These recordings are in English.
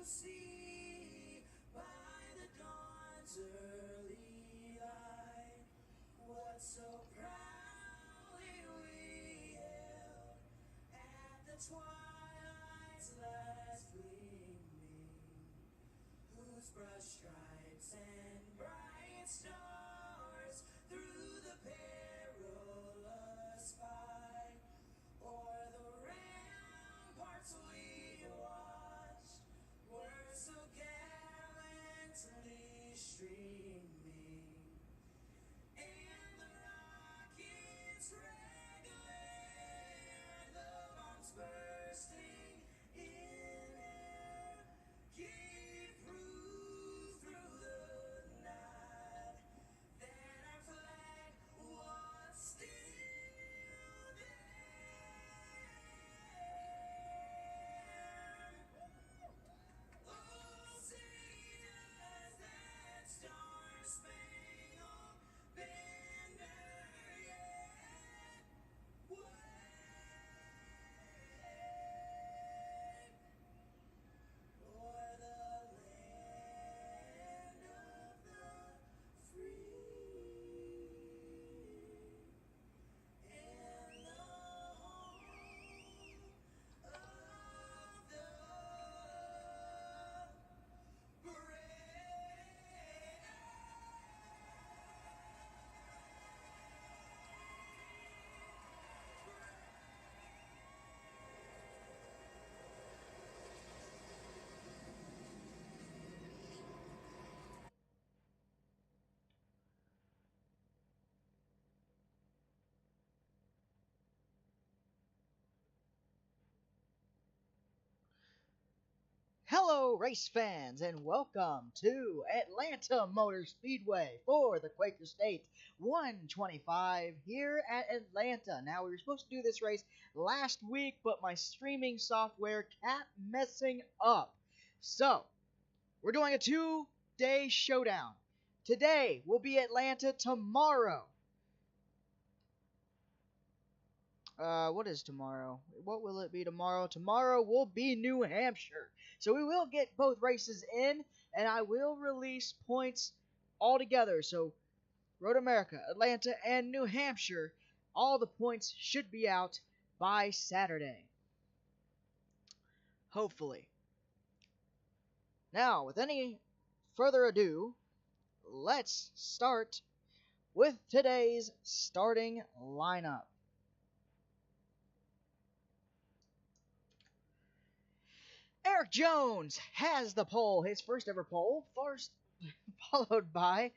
see by the dawn's early light what so proudly we hailed at the twilight's last gleaming, whose brush stripes and bright stars through the perilous fight o'er the ramparts we watched were so gallantly streaming, and the rockets' red glare, the bombs bursting in air, gave proof through the night that our flag was still there. Oh, say does that star-spangled banner yet wave o'er the land of the free and the home of the Hello, race fans, and welcome to Atlanta Motor Speedway for the Quaker State 125 here at Atlanta. Now, we were supposed to do this race last week, but my streaming software kept messing up. So, we're doing a two-day showdown. Today will be Atlanta. Tomorrow. What is tomorrow? What will it be tomorrow? Tomorrow will be New Hampshire. So we will get both races in, and I will release points all together. So Road America, Atlanta, and New Hampshire, all the points should be out by Saturday. Hopefully. Now, with any further ado, let's start with today's starting lineup. Eric Jones has the pole, his first ever pole, first followed by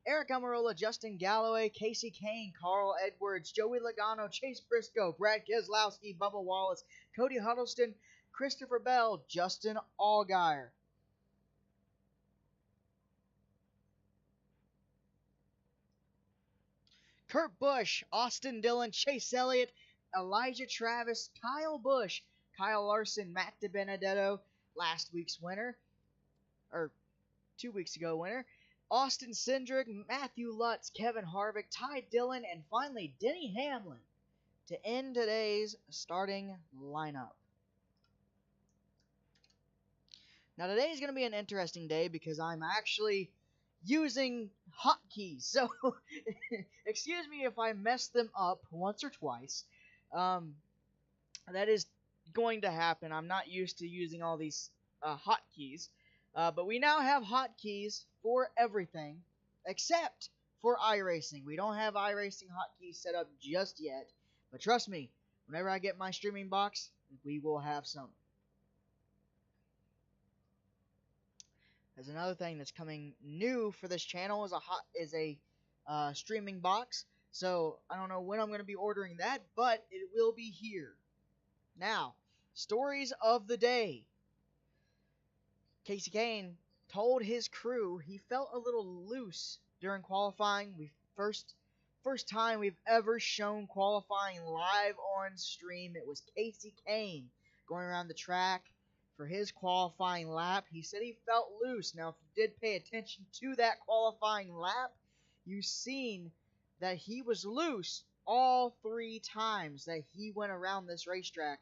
Eric Almirola, Justin Galloway, Casey Kane, Carl Edwards, Joey Logano, Chase Briscoe, Brad Keselowski, Bubba Wallace, Cody Huddleston, Christopher Bell, Justin Allgaier. Kurt Busch, Austin Dillon, Chase Elliott, Elijah Travis, Kyle Busch, Kyle Larson, Matt DiBenedetto, last week's winner, or 2 weeks ago winner, Austin Cindric, Matthew Lutz, Kevin Harvick, Ty Dillon, and finally Denny Hamlin to end today's starting lineup. Now today is going to be an interesting day because I'm actually using hotkeys, so excuse me if I mess them up once or twice. That is going to happen. I'm not used to using all these hotkeys, but we now have hotkeys for everything except for iRacing. We don't have iRacing hotkeys set up just yet, but trust me, whenever I get my streaming box, we will have some. There's another thing that's coming new for this channel is a streaming box. So I don't know when I'm going to be ordering that, but it will be here. Now, stories of the day. Casey Kane told his crew he felt a little loose during qualifying. First time we've ever shown qualifying live on stream. It was Casey Kane going around the track for his qualifying lap. He said he felt loose. Now, if you did pay attention to that qualifying lap, you've seen that he was loose all 3 times that he went around this racetrack.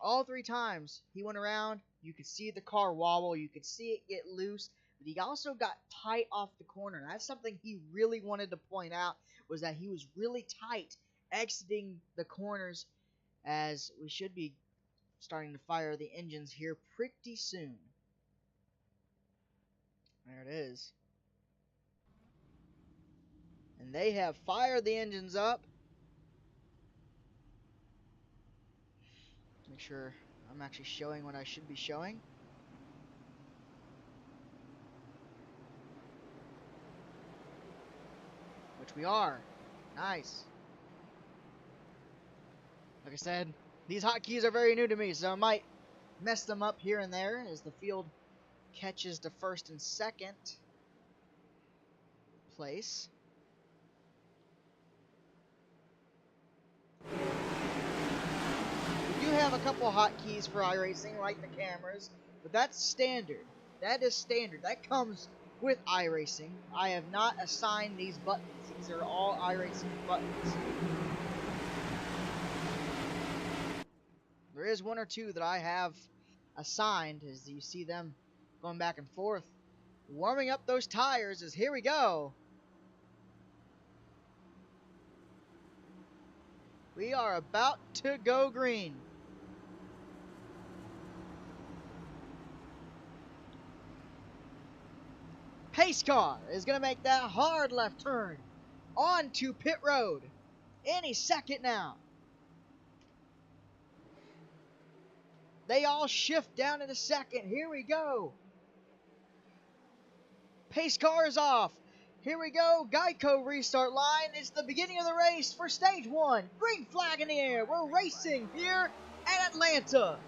All 3 times he went around, You could see the car wobble. You could see it get loose. But he also got tight off the corner. That's something he really wanted to point out, was that he was really tight exiting the corners, as we should be starting to fire the engines here pretty soon. There it is. And they have fired the engines up. Make sure I'm actually showing what I should be showing. Which we are. Nice. Like I said, these hotkeys are very new to me, so I might mess them up here and there as the field catches to first and second place. We do have a couple hotkeys for iRacing, like the cameras, but that's standard. That is standard. That comes with iRacing. I have not assigned these buttons. These are all iRacing buttons. There is one or two that I have assigned, as you see them going back and forth. Warming up those tires as here we go. We are about to go green. Pace car is going to make that hard left turn onto pit road any second now. They all shift down in a second. Here we go. Pace car is off. Here we go. Geico restart line. It's the beginning of the race for stage one. Green flag in the air. We're racing here at Atlanta.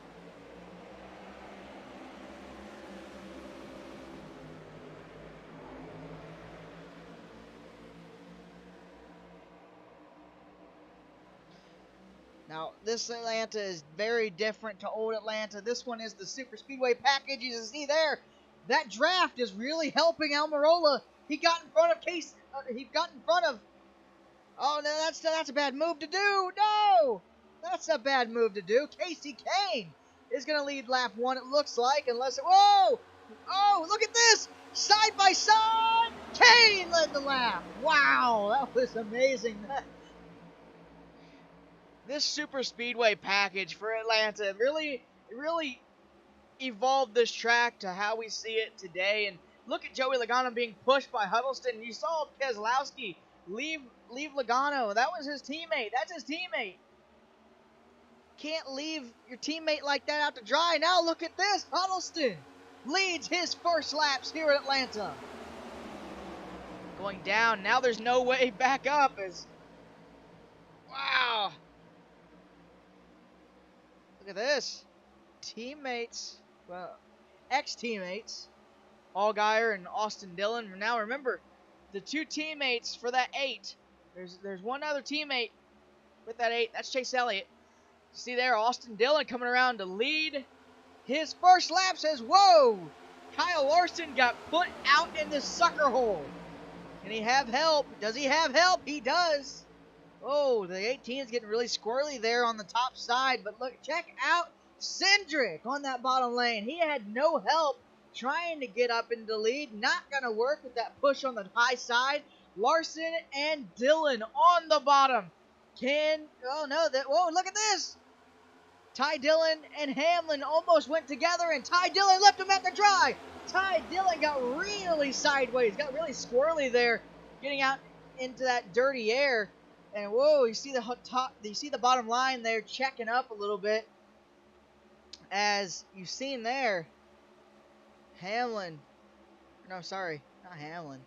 Now, this Atlanta is very different to old Atlanta. This one is the Super Speedway package. You can see there, that draft is really helping Almirola. He got in front of Case. Oh, no, that's a bad move to do. No, that's a bad move to do. Casey Kane is going to lead lap one, it looks like, unless it. Whoa! Oh, look at this! Side by side, Kane led the lap. Wow, that was amazing. This super speedway package for Atlanta really evolved this track to how we see it today. And look at Joey Logano being pushed by Huddleston. You saw Keselowski leave Logano. That was his teammate. That's his teammate. Can't leave your teammate like that out to dry. Now look at this. Huddleston leads his first laps here at Atlanta. Going down. Now there's no way back up. Wow. Look at this. Teammates, well, ex-teammates, Allgaier and Austin Dillon. Now remember, the two teammates for that 8. There's one other teammate with that 8. That's Chase Elliott. See there, Austin Dillon coming around to lead his first lap. Says, whoa! Kyle Larson got put out in the sucker hole. Can he have help? Does he have help? He does. Oh, the 18 is getting really squirrely there on the top side. But look, check out Cindric on that bottom lane. He had no help trying to get up into the lead. Not going to work with that push on the high side. Larson and Dillon on the bottom. Whoa, look at this. Ty Dillon and Hamlin almost went together, and Ty Dillon left him at the dry. Ty Dillon got really sideways, got really squirrely there, getting out into that dirty air. And whoa, you see the bottom line there checking up a little bit. As you've seen there, Hamlin. No, sorry, not Hamlin.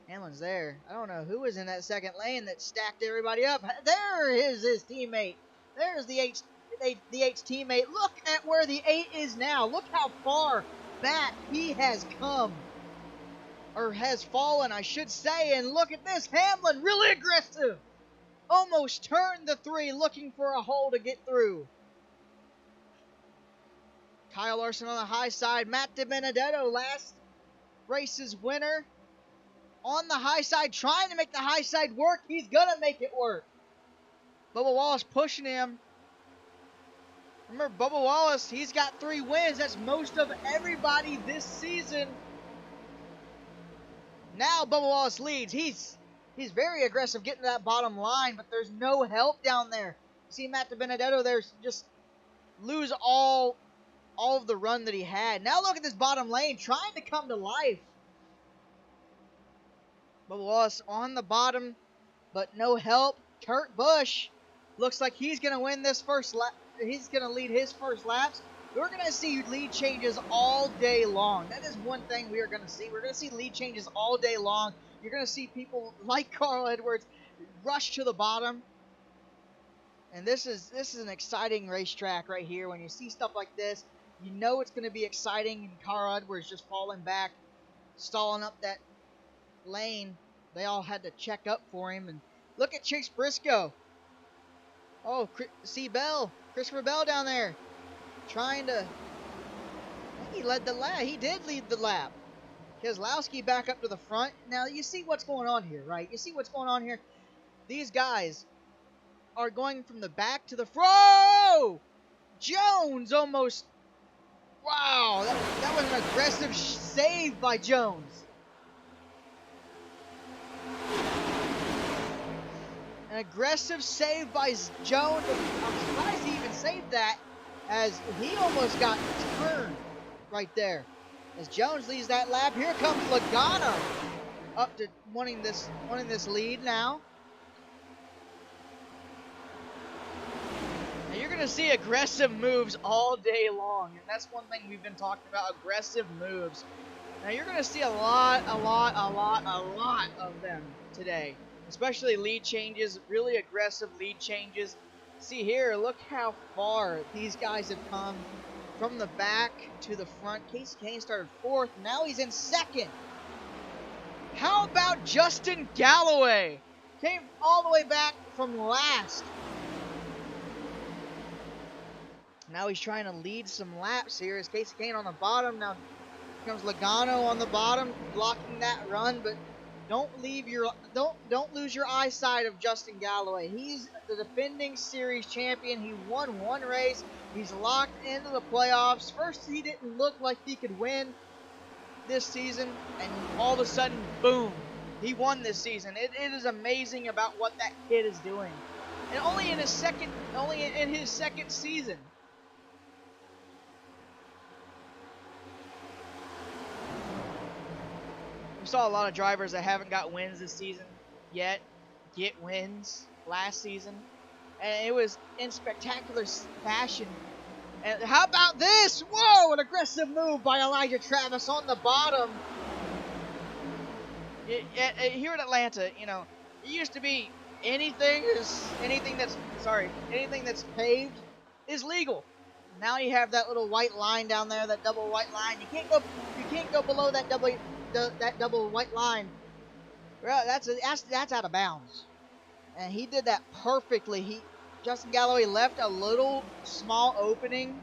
Hamlin's there. I don't know who was in that second lane that stacked everybody up. There is his teammate. There's the H teammate. Look at where the 8 is now. Look how far back he has come. Or has fallen, I should say. And look at this. Hamlin, really aggressive. Almost turned the 3, looking for a hole to get through. Kyle Larson on the high side. Matt DiBenedetto, last race's winner. On the high side, trying to make the high side work. He's going to make it work. Bubba Wallace pushing him. Remember, Bubba Wallace, he's got 3 wins. That's most of everybody this season. Now Bubba Wallace leads. He's very aggressive getting to that bottom line, but there's no help down there. You see Matt DiBenedetto there just lose all of the run that he had. Now look at this bottom lane trying to come to life. Bubba Wallace on the bottom, but no help. Kurt Busch looks like he's going to win this first lap. He's going to lead his first laps. We're going to see lead changes all day long. That is one thing we are going to see. We're going to see lead changes all day long. You're going to see people like Carl Edwards rush to the bottom. And this is an exciting racetrack right here. When you see stuff like this, you know it's going to be exciting. And Carl Edwards just falling back, stalling up that lane. They all had to check up for him. And look at Chase Briscoe. Oh, see Bell, Christopher Bell down there, trying to. I think he led the lap. He did lead the lap. Keselowski back up to the front. Now you see what's going on here, right? You see what's going on here. These guys are going from the back to the front. Whoa! Jones almost. Wow, that was an aggressive save by Jones. An aggressive save by Jones. I'm surprised he even saved that, as he almost got turned right there. As Jones leads that lap, here comes Logano up to wanting this lead now. Now you're gonna see aggressive moves all day long, and that's one thing we've been talking about: aggressive moves. Now you're gonna see a lot of them today. Especially lead changes, really aggressive lead changes. See here, look how far these guys have come from the back to the front. Casey Kane started 4th, now he's in 2nd. How about Justin Galloway? Came all the way back from last. Now he's trying to lead some laps here. Is Casey Kane on the bottom? Now here comes Logano on the bottom, blocking that run, but don't lose your eyesight of Justin Galloway. He's the defending series champion. He won 1 race. He's locked into the playoffs. First, he didn't look like he could win this season, and all of a sudden, boom, he won this season. It is amazing about what that kid is doing, and only in his second season. We saw a lot of drivers that haven't got wins this season yet get wins last season, and it was in spectacular fashion. And how about this? Whoa, an aggressive move by Elijah Travis on the bottom. Here at Atlanta, you know, it used to be anything that's paved is legal. Now you have that little white line down there, that double white line. You can't go below that double white line. Well, that's out of bounds. And he did that perfectly. Justin Galloway left a little small opening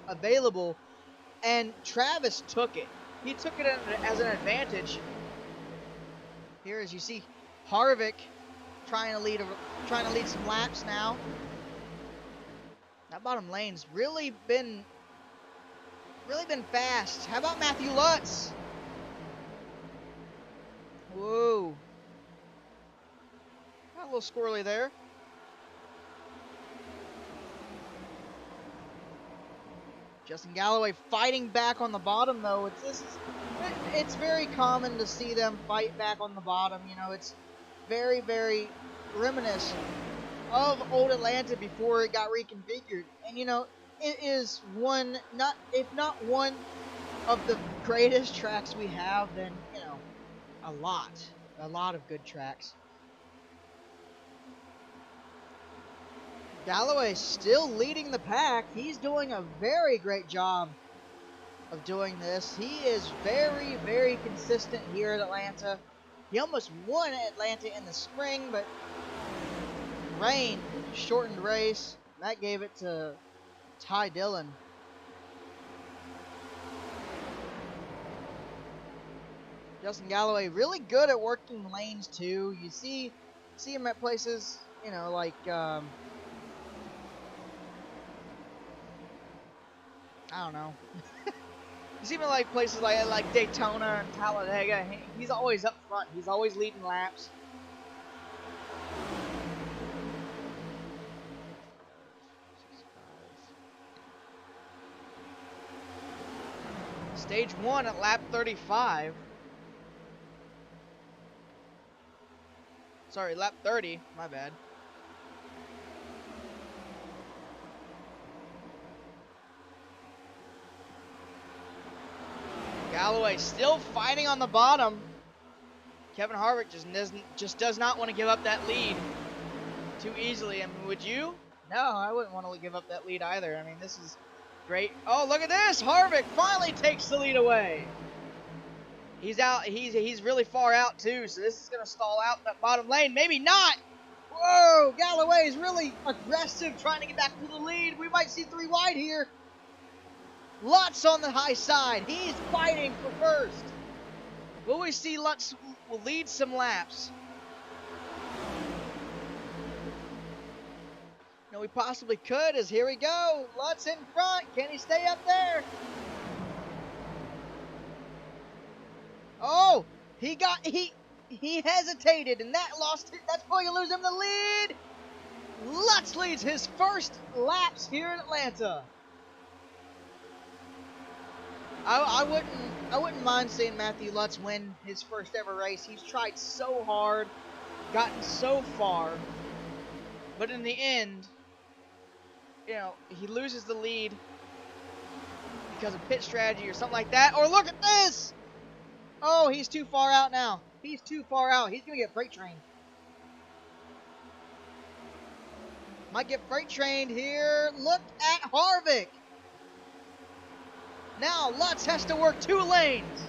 available, and Travis took it. He took it as an advantage. Here, as you see, Harvick trying to lead some laps now. That bottom lane's really been fast. How about Matthew Lutz? Whoa. Got a little squirrely there. Justin Galloway fighting back on the bottom, though. It's very common to see them fight back on the bottom. You know, it's very, very reminiscent of old Atlanta before it got reconfigured. And, you know, it is if not one of the greatest tracks we have, then, you know, a lot of good tracks. Galloway still leading the pack. He's doing a very great job of doing this. He is very, very consistent here at Atlanta. He almost won at Atlanta in the spring, but rain shortened race. That gave it to Ty Dillon. Justin Galloway really good at working lanes too. You see him at places, you know, like I don't know. You see him in like places like Daytona and Talladega. He's always up front. He's always leading laps. Stage 1 at lap 35. Sorry, lap 30. My bad. Galloway still fighting on the bottom. Kevin Harvick just does not want to give up that lead too easily. I mean, would you? No, I wouldn't want to give up that lead either. I mean, this is great. Oh, look at this! Harvick finally takes the lead away. He's out. He's really far out too, so this is gonna stall out that bottom lane. Maybe not. Whoa! Galloway is really aggressive, trying to get back to the lead. We might see 3 wide here. Lutz on the high side. He's fighting for first. Will we see Lutz will lead some laps? No, we possibly could, as here we go. Lutz in front. Can he stay up there? Oh, he hesitated, and that's going to lose him the lead. Lutz leads his first laps here in Atlanta. I wouldn't mind seeing Matthew Lutz win his first ever race. He's tried so hard, gotten so far, but in the end, you know, he loses the lead because of pit strategy or something like that. Or look at this! Oh, he's too far out now. He's too far out. He's going to get freight trained. Might get freight trained here. Look at Harvick. Now Lutz has to work 2 lanes.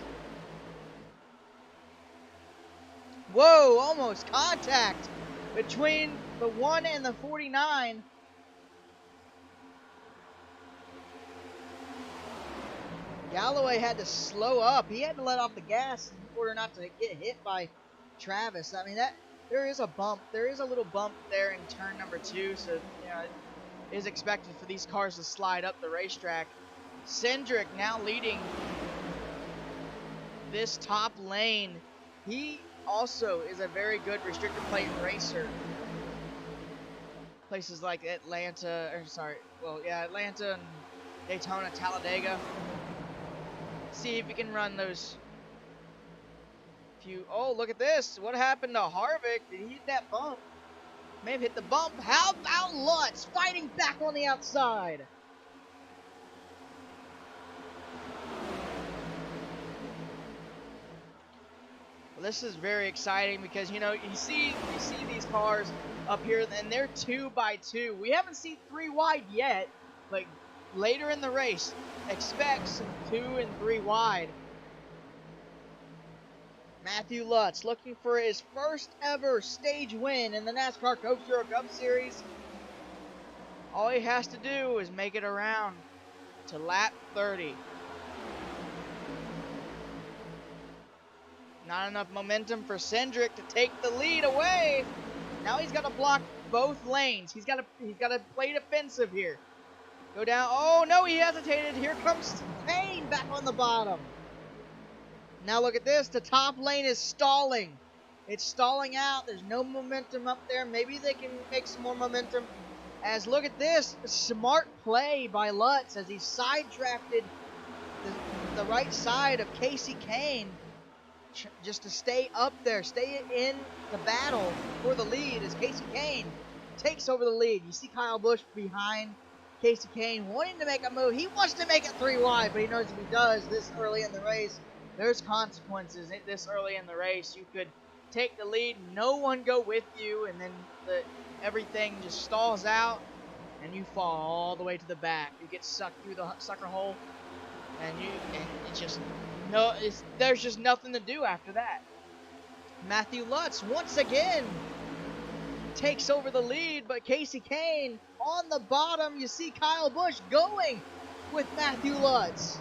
Whoa, almost contact between the 1 and the 49. Galloway had to slow up. He had to let off the gas in order not to get hit by Travis. I mean, there is a bump. There is a little bump there in turn number 2, so you know, it is expected for these cars to slide up the racetrack. Cindric now leading this top lane. He also is a very good restrictor plate racer. Places like Atlanta, Atlanta and Daytona, Talladega. See if we can run those few. Oh, look at this. What happened to Harvick? Did he hit that bump? May have hit the bump. How about Lutz fighting back on the outside? Well, this is very exciting because, you know, you see these cars up here and they're 2 by 2. We haven't seen 3 wide yet, but later in the race, expect some 2 and 3 wide. Matthew Lutz looking for his first ever stage win in the NASCAR Coke Zero Cup Series. All he has to do is make it around to lap 30. Not enough momentum for Cindric to take the lead away. Now he's got to block both lanes. He's got to play defensive here. Go down. Oh no, he hesitated. Here comes Kane back on the bottom. Now look at this. The top lane is stalling. It's stalling out. There's no momentum up there. Maybe they can make some more momentum. As look at this. Smart play by Lutz as he side-drafted the right side of Casey Kane just to stay up there, stay in the battle for the lead as Casey Kane takes over the lead. You see Kyle Busch behind Casey Kane wanting to make a move. He wants to make it 3 wide, but he knows if he does this early in the race, there's consequences this early in the race. You could take the lead, no one go with you, and then everything just stalls out, and you fall all the way to the back. You get sucked through the sucker hole, and it's just there's just nothing to do after that. Matthew Lutz once again takes over the lead, but Casey Kane on the bottom. You see Kyle Busch going with Matthew Lutz.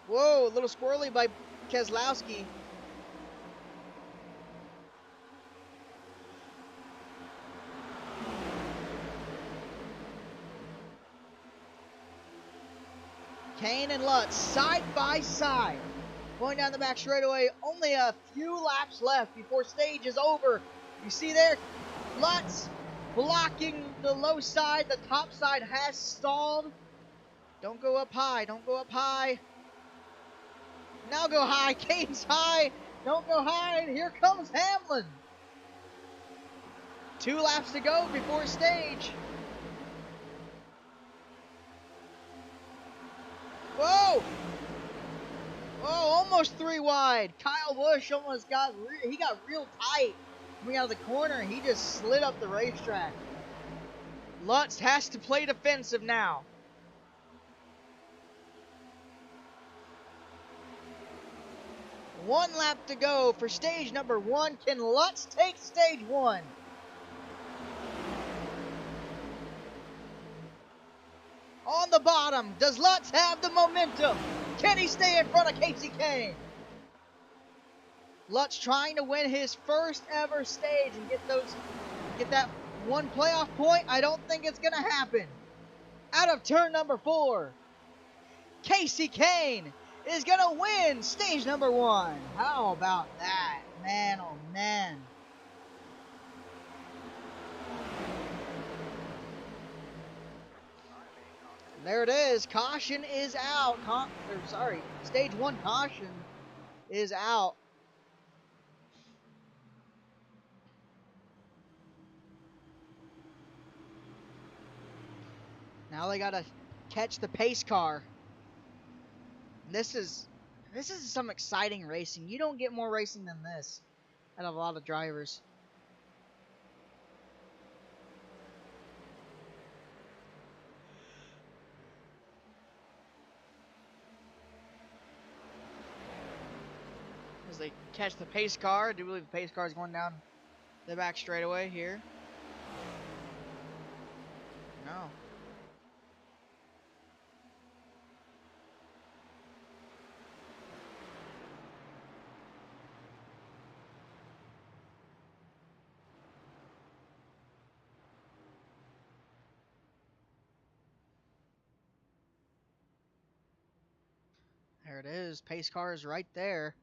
Whoa, a little squirrely by Keselowski. Kane and Lutz side by side. Going down the back straightaway. Only a few laps left before stage is over. You see there, Lutz blocking the low side. The top side has stalled. Don't go up high. Don't go up high. Now go high. Kane's high. Don't go high. And here comes Hamlin. 2 laps to go before stage. Whoa! Oh, almost 3 wide. Kyle Busch almost got real tight coming out of the corner. He just slid up the racetrack. Lutz has to play defensive now. One lap to go for stage number 1. Can Lutz take stage 1? On the bottom, does Lutz have the momentum? Can he stay in front of Kasey Kahne? Lutz trying to win his first ever stage and get that one playoff point. I don't think it's gonna happen. Out of turn number 4, Kasey Kahne is gonna win stage number 1. How about that? Man, oh man. There it is. Caution is out. Stage 1 caution is out. Now they gotta catch the pace car. This is some exciting racing. You don't get more racing than this out of a lot of drivers. As they catch the pace car, I do believe the pace car is going down the back straightaway here. No. There it is. Pace car is right there.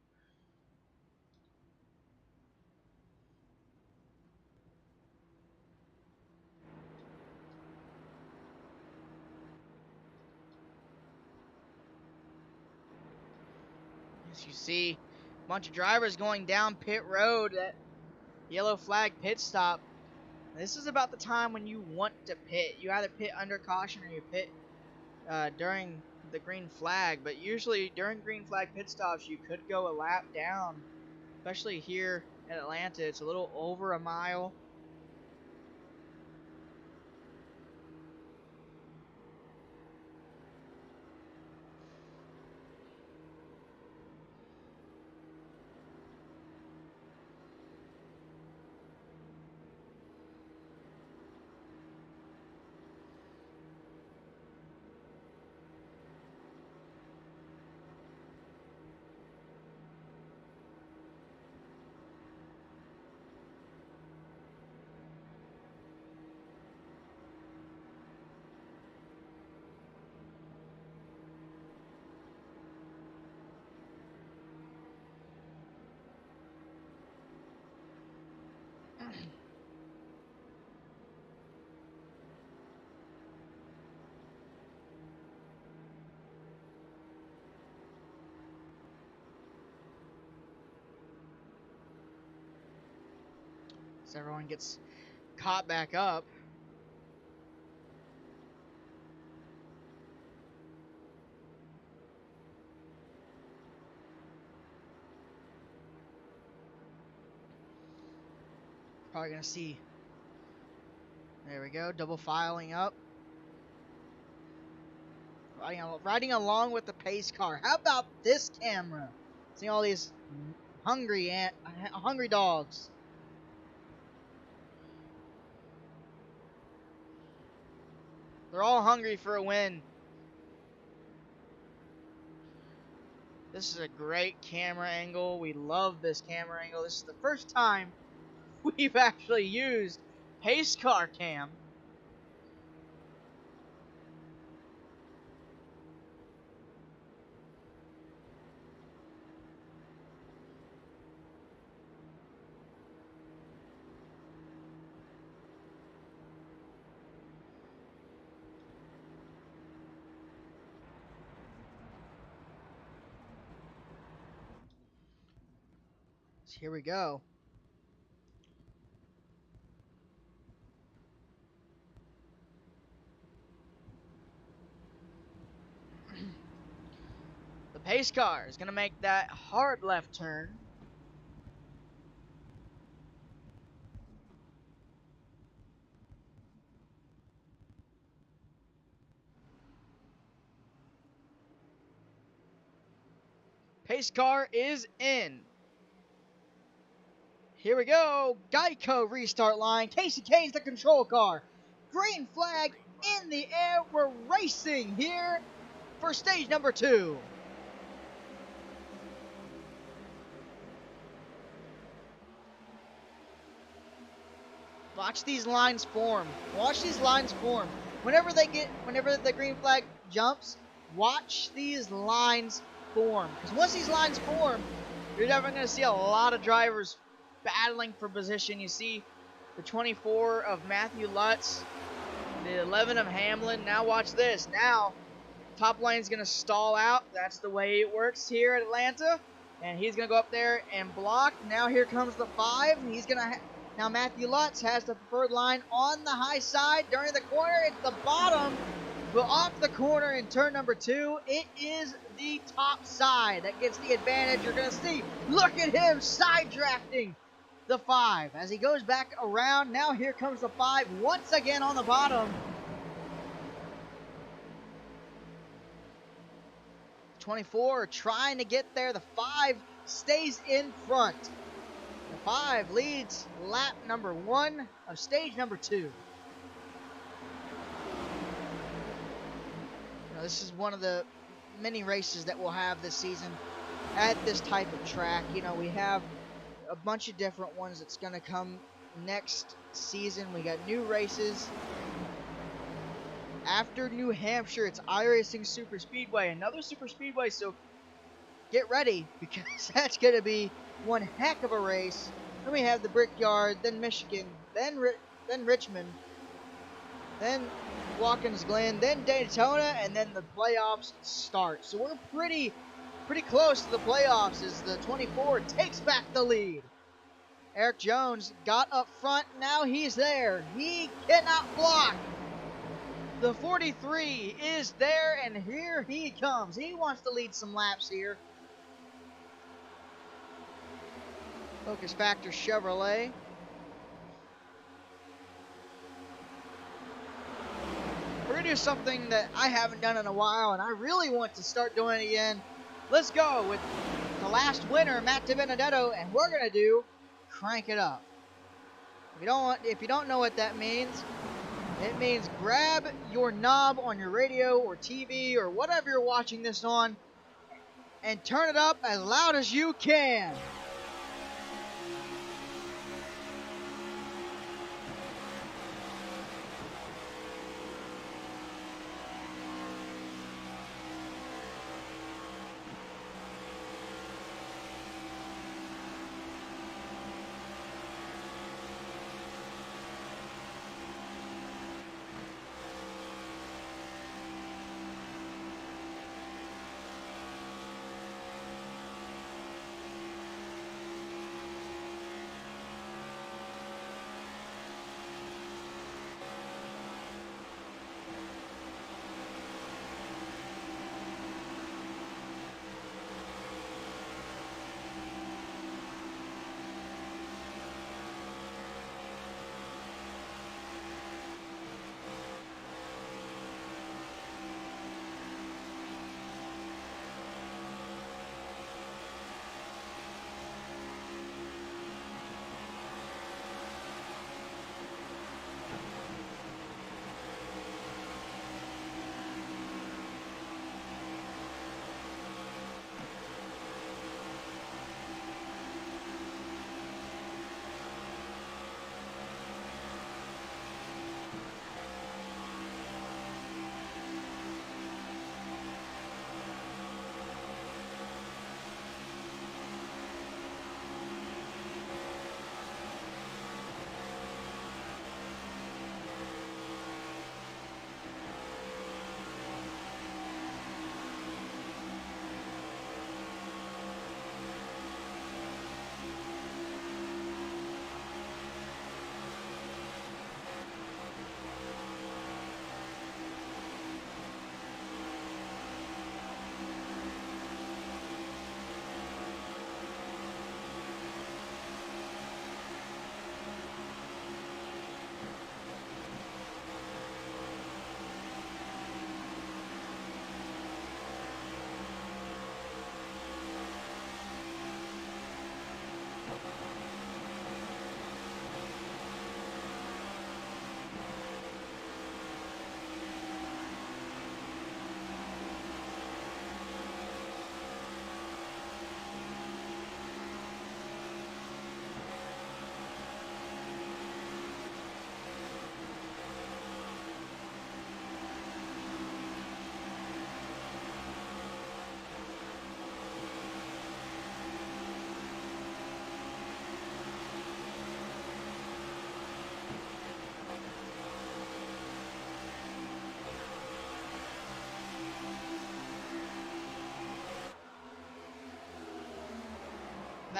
As you see, a bunch of drivers going down pit road. That yellow flag pit stop. This is about the time when you want to pit. You either pit under caution or you pit during the green flag. But usually during green flag pit stops, you could go a lap down. Especially here in Atlanta, it's a little over a mile. So everyone gets caught back up. Probably gonna see. There we go, double filing up. Riding along with the pace car. How about this camera? Seeing all these hungry dogs. They're all hungry for a win. This is a great camera angle. We love this camera angle. This is the first time we've actually used pace car cam. Here we go. The pace car is going to make that hard left turn. Pace car is in. Here we go. Geico restart line. Casey Kane's the control car. Green flag in the air. We're racing here for stage number 2. Watch these lines form. Watch these lines form. Whenever the green flag jumps, watch these lines form. Because once these lines form, you're definitely going to see a lot of drivers battling for position. You see the 24 of Matthew Lutz, the 11 of Hamlin. Now watch this. Now, top lane's going to stall out. That's the way it works here at Atlanta. And he's going to go up there and block. Now here comes the 5. He's going to... Now Matthew Lutz has the preferred line on the high side. During the corner, it's the bottom. But off the corner in turn number 2, it is the top side that gets the advantage. You're going to see, look at him side drafting the 5. As he goes back around, now here comes the 5 once again on the bottom. 24 trying to get there. The 5 stays in front. The 5 leads lap number 1 of stage number 2. This is one of the many races that we'll have this season at this type of track. We have a bunch of different ones that's going to come next season. We got new races. After New Hampshire, it's iRacing Super Speedway, another Super Speedway, so get ready because that's going to be one heck of a race. Then we have the Brickyard, then Michigan, then Richmond, then Watkins Glen, then Daytona, and then the playoffs start. So we're pretty close to the playoffs as the 24 takes back the lead. Eric Jones got up front. Now he's there. He cannot block. The 43 is there, and here he comes. He wants to lead some laps here. Focus Factor Chevrolet. We're going to do something that I haven't done in a while, and I really want to start doing it again. Let's go with the last winner, Matt DiBenedetto, and we're going to do Crank It Up. If you don't know what that means, it means grab your knob on your radio or TV or whatever you're watching this on and turn it up as loud as you can.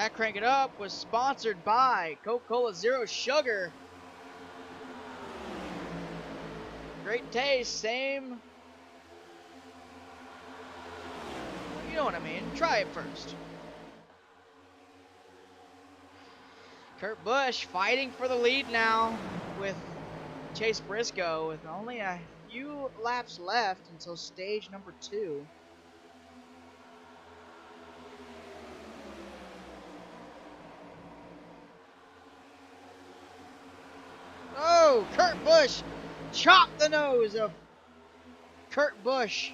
That Crank It Up was sponsored by Coca-Cola Zero Sugar. Great taste, same. You know what I mean. Try it first. Kurt Busch fighting for the lead now with Chase Briscoe with only a few laps left until stage number 2. Oh, Kurt Busch chopped the nose of Kurt Busch.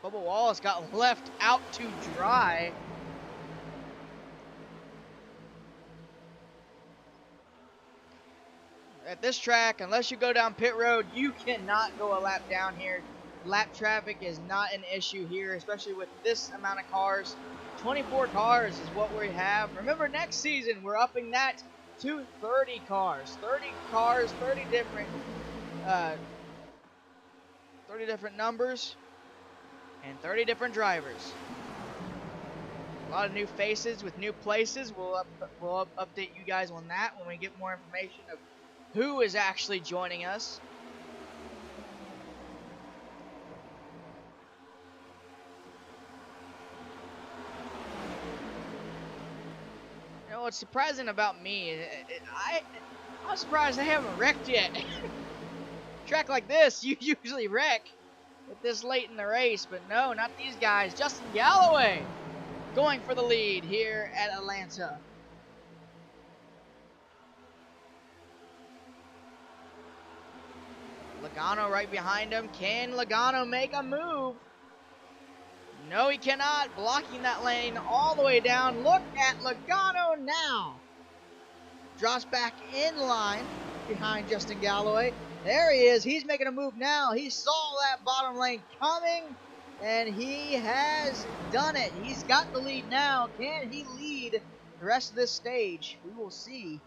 Bubba Wallace got left out to dry. At this track, unless you go down pit road, you cannot go a lap down here. Lap traffic is not an issue here, especially with this amount of cars. 24 cars is what we have. Remember, next season, we're upping that to 30 cars. 30 cars, 30 different numbers, and 30 different drivers. A lot of new faces with new places. We'll update you guys on that when we get more information of who is actually joining us. You know what's surprising about me? I'm surprised they haven't wrecked yet. Track like this, you usually wreck at this late in the race, but no, not these guys. Justin Galloway going for the lead here at Atlanta. Logano right behind him. Can Logano make a move? No, he cannot. Blocking that lane all the way down. Look at Logano now. Drops back in line behind Justin Galloway. There he is. He's making a move now. He saw that bottom lane coming, and he has done it. He's got the lead now. Can he lead the rest of this stage? We will see.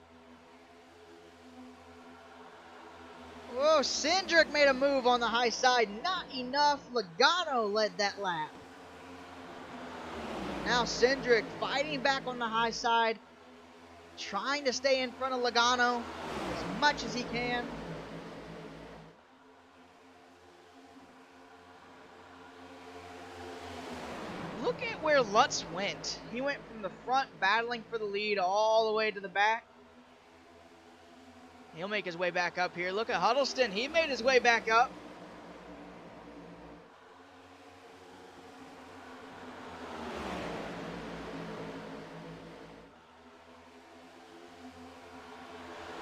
Whoa, Cindric made a move on the high side. Not enough. Logano led that lap. Now Cindric fighting back on the high side, trying to stay in front of Logano as much as he can. Look at where Lutz went. He went from the front battling for the lead all the way to the back. He'll make his way back up here. Look at Huddleston. He made his way back up.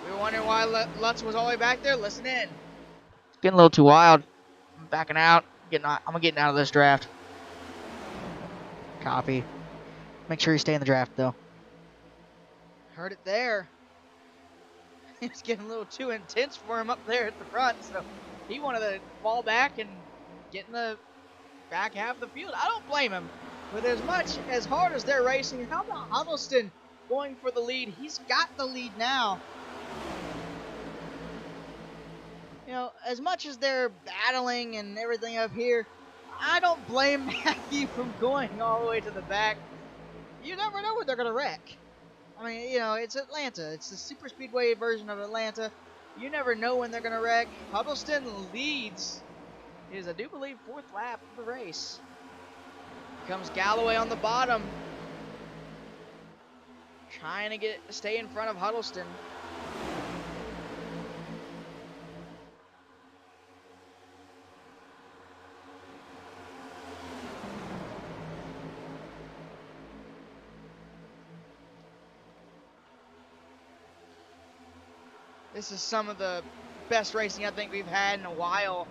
We were wondering why Lutz was all the way back there. Listen in. It's getting a little too wild. I'm backing out. I'm getting out of this draft. Copy. Make sure you stay in the draft, though. Heard it there. It's getting a little too intense for him up there at the front, so he wanted to fall back and get in the back half of the field. I don't blame him. With as hard as they're racing, how about Huddleston going for the lead? He's got the lead now. You know, as much as they're battling and everything up here, I don't blame Matthew from going all the way to the back. You never know what they're going to wreck. I mean, you know, it's Atlanta. It's the super speedway version of Atlanta. You never know when they're going to wreck. Huddleston leads his, I do believe, 4th lap of the race. Here comes Galloway on the bottom, trying to stay in front of Huddleston. This is some of the best racing I think we've had in a while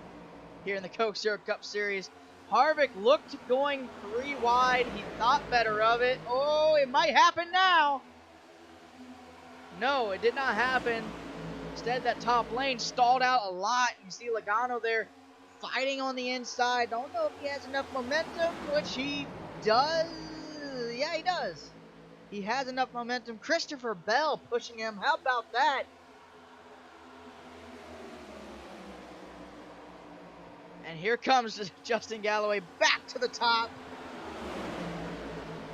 here in the Coke Zero Cup Series. Harvick looked going 3 wide. He thought better of it. Oh, it might happen now. No, it did not happen. Instead, that top lane stalled out a lot. You see Logano there fighting on the inside. Don't know if he has enough momentum, which he does. Yeah, he does. He has enough momentum. Christopher Bell pushing him. How about that? And here comes Justin Galloway back to the top.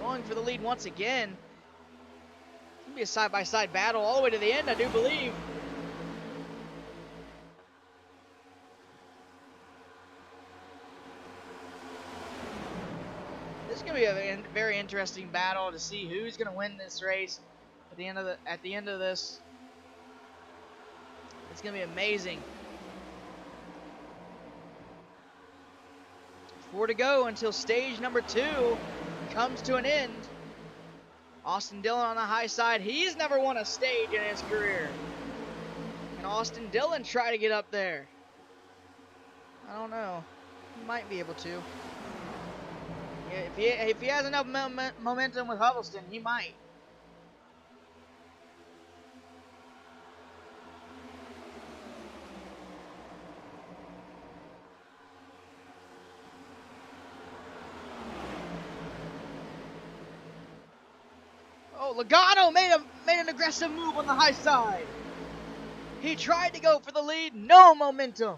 Going for the lead once again. It's going to be a side-by-side battle all the way to the end, I do believe. This is going to be a very interesting battle to see who's going to win this race at the end of this. It's going to be amazing. 4 to go until stage number 2 comes to an end. Austin Dillon on the high side. He's never won a stage in his career. Can Austin Dillon try to get up there? I don't know. He might be able to. Yeah, if he has enough momentum with Huddleston, he might. Oh, Logano made an aggressive move on the high side. He tried to go for the lead. No momentum.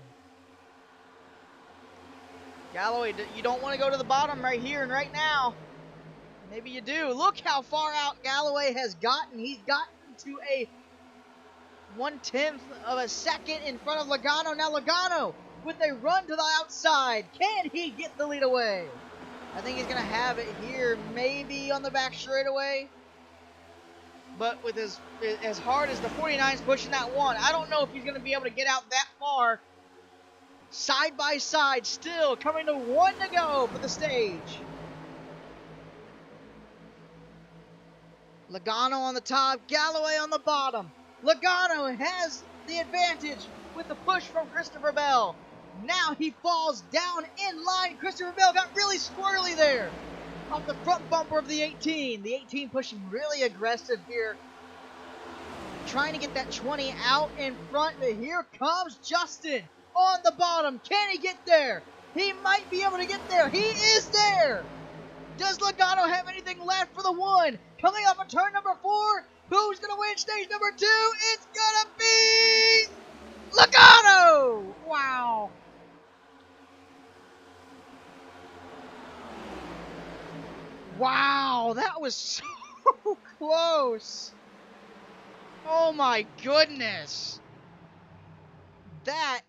Galloway, you don't want to go to the bottom right here and right now. Maybe you do. Look how far out Galloway has gotten. He's gotten to a 1/10 of a second in front of Logano. Now Logano with a run to the outside. Can he get the lead away? I think he's going to have it here, maybe on the back straightaway. But with as hard as the 49's pushing that one, I don't know if he's going to be able to get out that far. Side by side, still coming to 1 to go for the stage. Logano on the top, Galloway on the bottom. Logano has the advantage with the push from Christopher Bell. Now he falls down in line. Christopher Bell got really squirrely there off the front bumper of the 18. The 18 pushing really aggressive here, trying to get that 20 out in front. But here comes Justin on the bottom. Can he get there? He might be able to get there. He is there. Does Logano have anything left for the 1? Coming up on turn number 4. Who's going to win stage number 2? It's going to be Logano. Wow. Wow, that was so close. Oh my goodness. That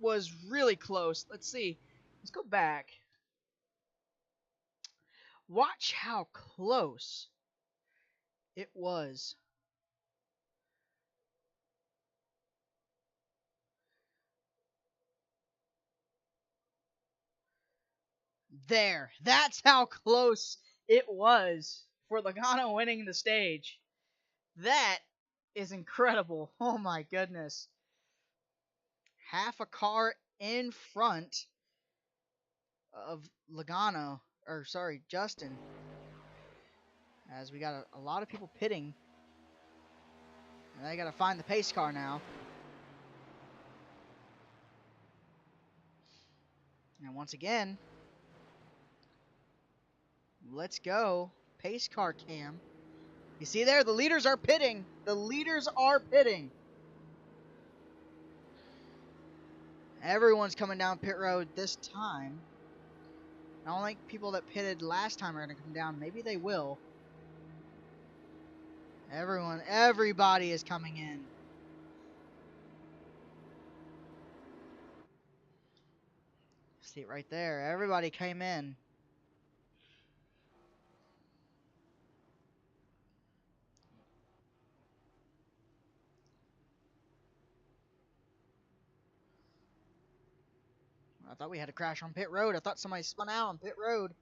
was really close. Let's see. Let's go back. Watch how close it was. There. That's how close it was for Logano winning the stage. That is incredible. Oh my goodness. Half a car in front of Logano, or sorry, Justin. As we got a lot of people pitting. And they got to find the pace car now. And once again, let's go. Pace car cam. You see there? The leaders are pitting. The leaders are pitting. Everyone's coming down pit road this time. I don't think people that pitted last time are going to come down. Maybe they will. Everybody is coming in. See it right there. Everybody came in. I thought we had a crash on pit road. I thought somebody spun out on pit road.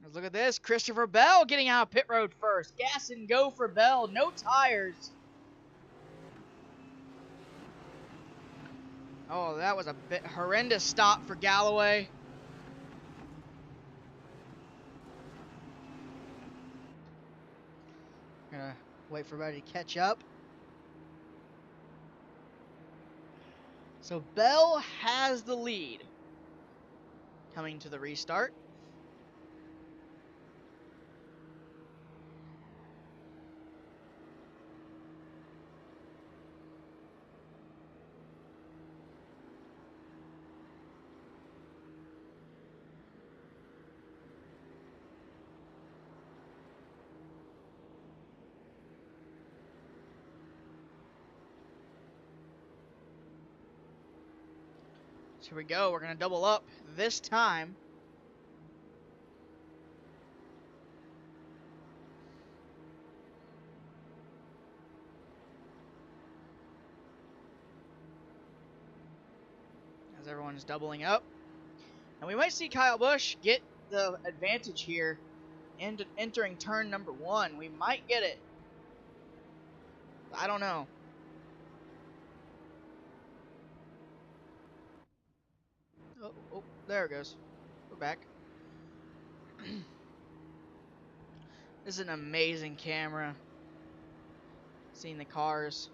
Let's look at this. Christopher Bell getting out of pit road first. Gas and go for Bell. No tires. Oh, that was a bit horrendous stop for Galloway. Gonna wait for everybody to catch up. So Bell has the lead. Coming to the restart. Here we go. We're going to double up this time. As everyone's doubling up. And we might see Kyle Busch get the advantage here into entering turn number 1. We might get it. I don't know. Oh, there it goes. We're back. This is an amazing camera. Seeing the cars.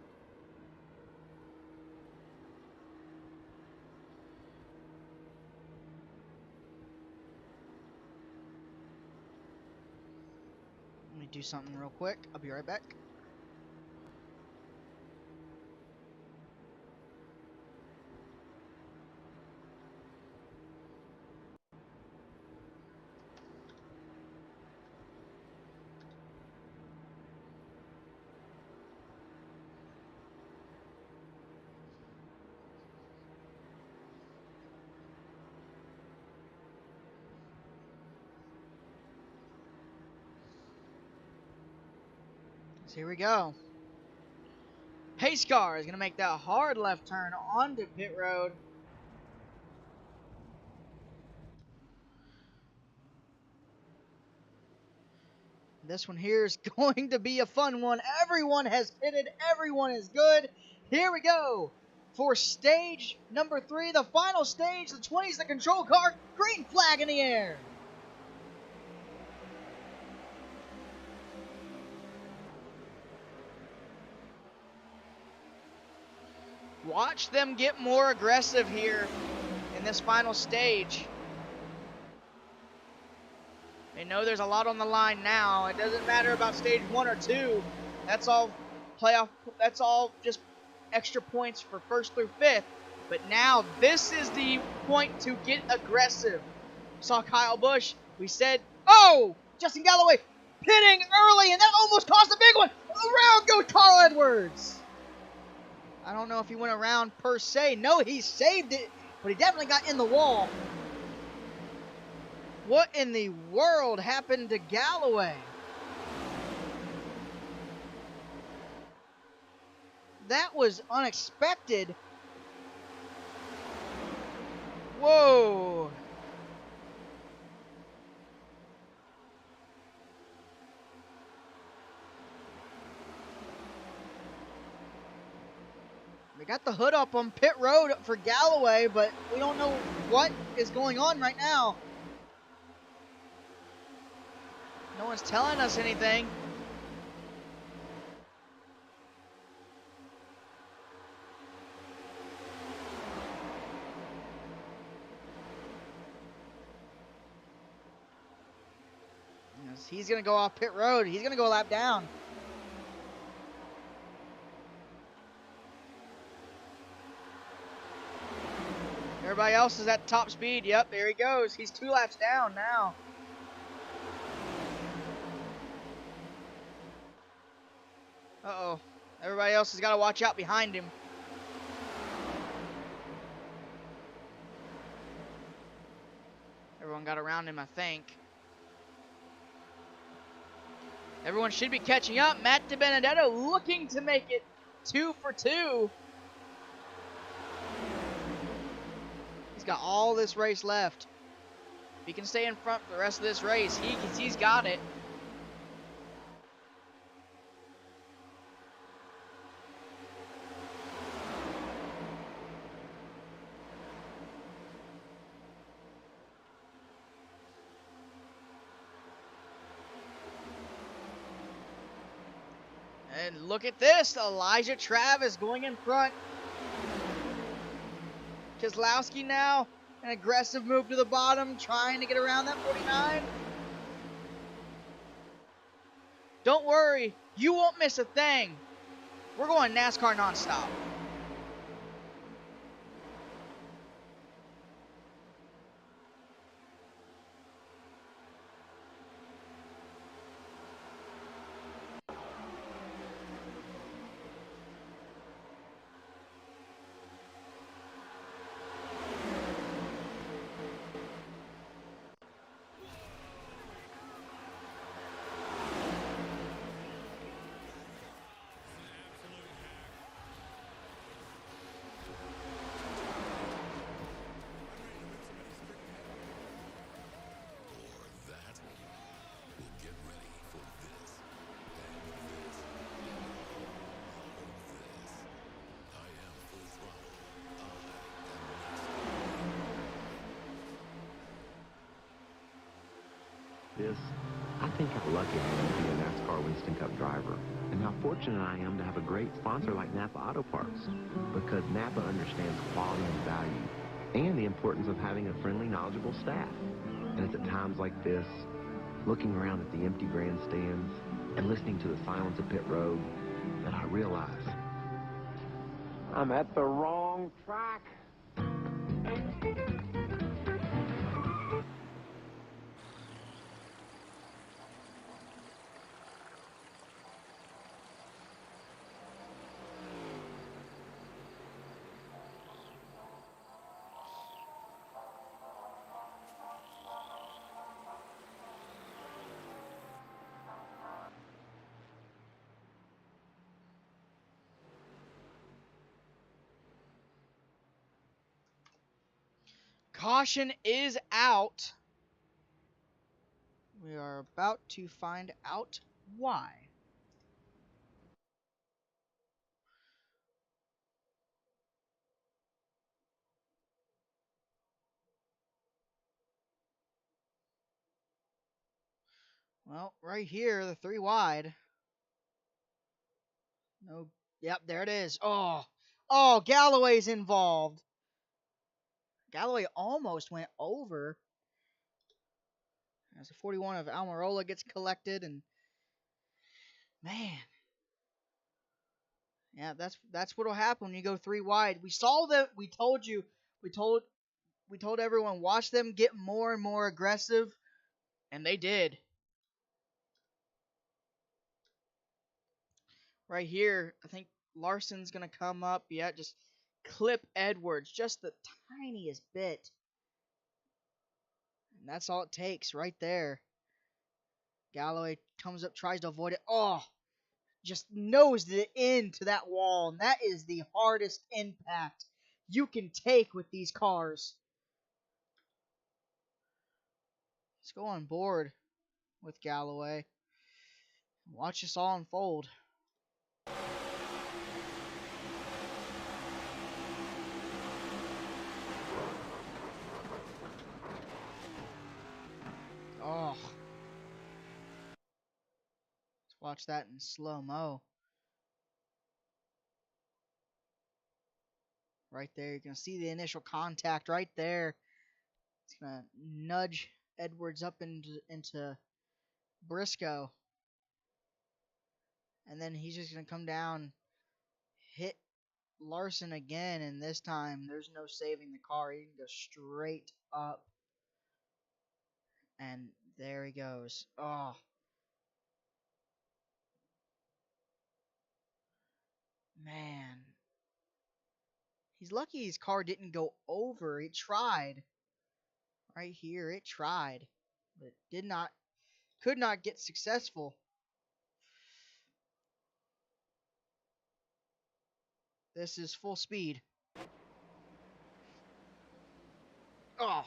Let me do something real quick. I'll be right back. So here we go. Pace car is going to make that hard left turn onto pit road. This one here is going to be a fun one. Everyone has pitted. Everyone is good. Here we go. For stage number 3, the final stage, the 20's the control car. Green flag in the air. Watch them get more aggressive here in this final stage. They know there's a lot on the line now. It doesn't matter about stage 1 or 2. That's all playoff. That's all just extra points for 1st through 5th. But now this is the point to get aggressive. Saw Kyle Busch. We said, oh, Justin Galloway pitting early, and that almost cost a big one. Around goes Carl Edwards. I don't know if he went around per se. No, he saved it, but he definitely got in the wall. What in the world happened to Galloway? That was unexpected. Whoa. They got the hood up on pit road for Galloway, but we don't know what is going on right now. No one's telling us anything. Yes, he's going to go off pit road. He's going to go a lap down. Everybody else is at top speed. Yep, there he goes. He's 2 laps down now. Uh-oh. Everybody else has got to watch out behind him. Everyone got around him, I think. Everyone should be catching up. Matt DiBenedetto looking to make it 2 for 2. He's got all this race left. If he can stay in front for the rest of this race, he's got it. And look at this. Elijah Travis going in front. Keselowski now. An aggressive move to the bottom. Trying to get around that 49. Don't worry. You won't miss a thing. We're going NASCAR nonstop. this, I think how lucky I am to be a NASCAR Winston Cup driver, and how fortunate I am to have a great sponsor like Napa Auto Parts, because Napa understands quality and value, and the importance of having a friendly, knowledgeable staff. And it's at times like this, looking around at the empty grandstands and listening to the silence of pit road, that I realize I'm at the wrong track. Caution is out. We are about to find out why. Well, right here, the 3 wide. No. Yep, there it is. Oh, Galloway's involved. Galloway almost went over as the 41 of Almirola gets collected, and man, yeah, that's what'll happen when you go 3 wide. We saw that. We told you. We told everyone, watch them get more and more aggressive, and they did. Right here, I think Larson's gonna come up. Yeah, just clip Edwards just the tiniest bit. And that's all it takes right there. Galloway comes up, tries to avoid it. Oh, just nosed it into that wall. And that is the hardest impact you can take with these cars. Let's go on board with Galloway. Watch this all unfold. Oh. Let's watch that in slow-mo. Right there, you can see the initial contact right there. It's going to nudge Edwards up into Briscoe. And then he's just going to come down, hit Larson again, and this time there's no saving the car. He can go straight up. And there he goes. Oh. Man. He's lucky his car didn't go over. It tried. Right here, it tried. But could not get successful. This is full speed. Oh.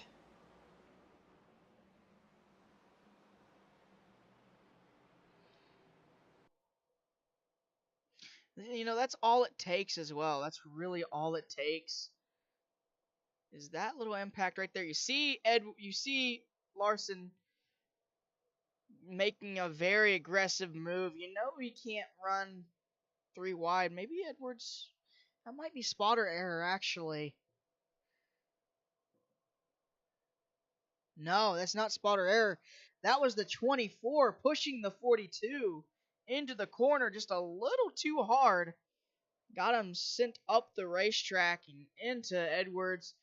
You know, that's all it takes as well. That's really all it takes. Is that little impact right there. You see Larson making a very aggressive move. You know he can't run 3 wide. Maybe Edwards, that might be spotter error actually. No, that's not spotter error. That was the 24 pushing the 42 into the corner just a little too hard. Got him sent up the racetrack and into Edwards.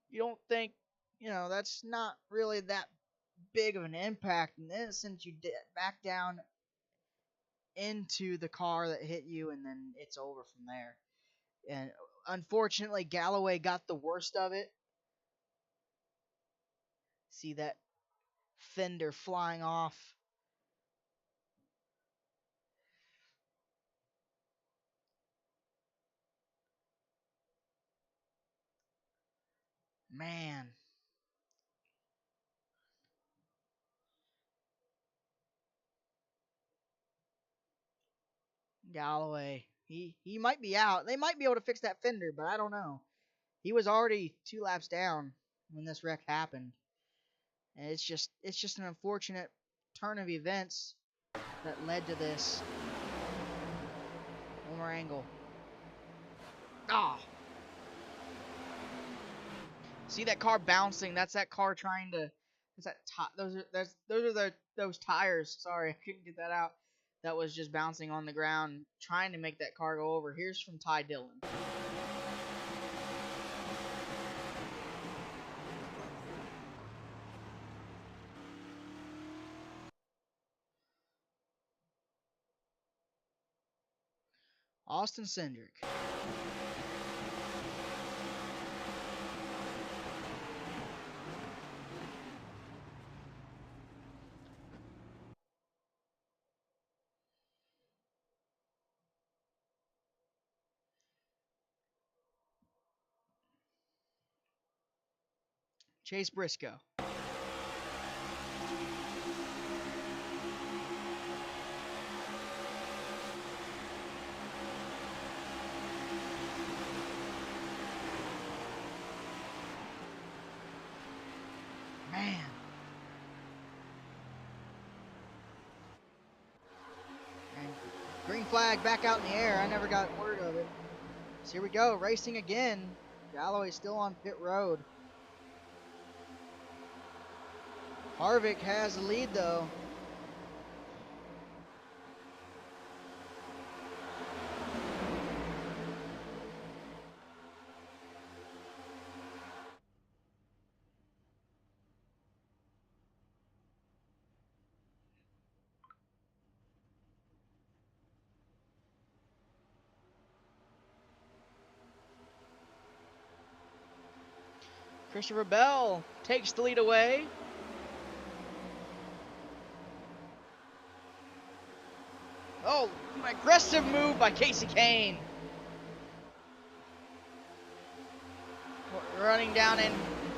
You don't think, that's not really that big of an impact. And then since you back down into the car that hit you, and then it's over from there. And unfortunately, Galloway got the worst of it. See that fender flying off. Man. Galloway. He might be out. They might be able to fix that fender, but I don't know. He was already 2 laps down when this wreck happened. And it's just an unfortunate turn of events that led to this. One more angle. Ah! See that car bouncing? That's that car trying to. That's that. Those tires. Sorry, I couldn't get that out. That was just bouncing on the ground, trying to make that car go over. Here's from Ty Dillon. Austin Cindric. Chase Briscoe. Man. And green flag back out in the air. I never got word of it. So here we go, racing again. Galloway still on pit road. Harvick has the lead though. Christopher Bell takes the lead away. Oh, aggressive move by Casey Kane. Running down in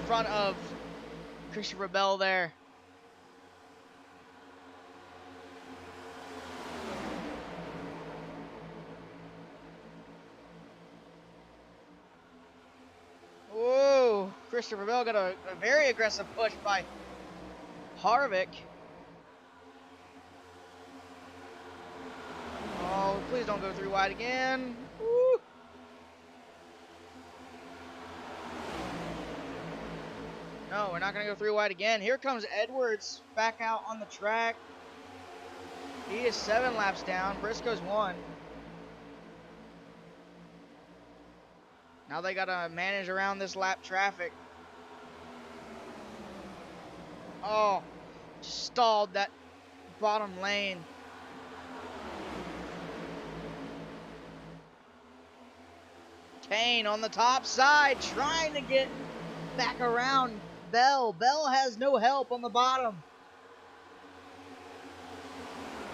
front of Christopher Bell there. Whoa, Christopher Bell got a very aggressive push by Harvick. Oh, please don't go 3 wide again. Woo. No, we're not going to go 3 wide again. Here comes Edwards back out on the track. He is 7 laps down. Briscoe's 1. Now they got to manage around this lap traffic. Oh, just stalled that bottom lane. Kane on the top side trying to get back around Bell. Bell has no help on the bottom.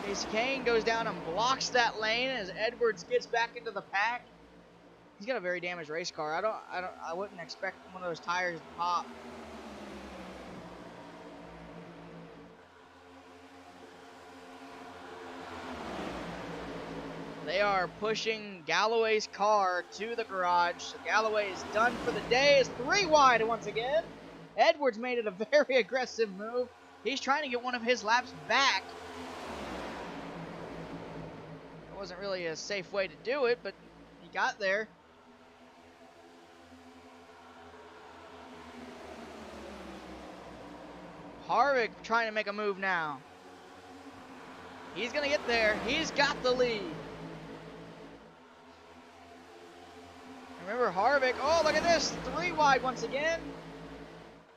Casey Kane goes down and blocks that lane as Edwards gets back into the pack. He's got a very damaged race car. I wouldn't expect one of those tires to pop. They are pushing Galloway's car to the garage. So Galloway is done for the day. It's 3 wide once again. Edwards made it a very aggressive move. He's trying to get one of his laps back. It wasn't really a safe way to do it, but he got there. Harvick trying to make a move now. He's going to get there. He's got the lead. Remember Harvick. Oh, look at this. 3 wide once again.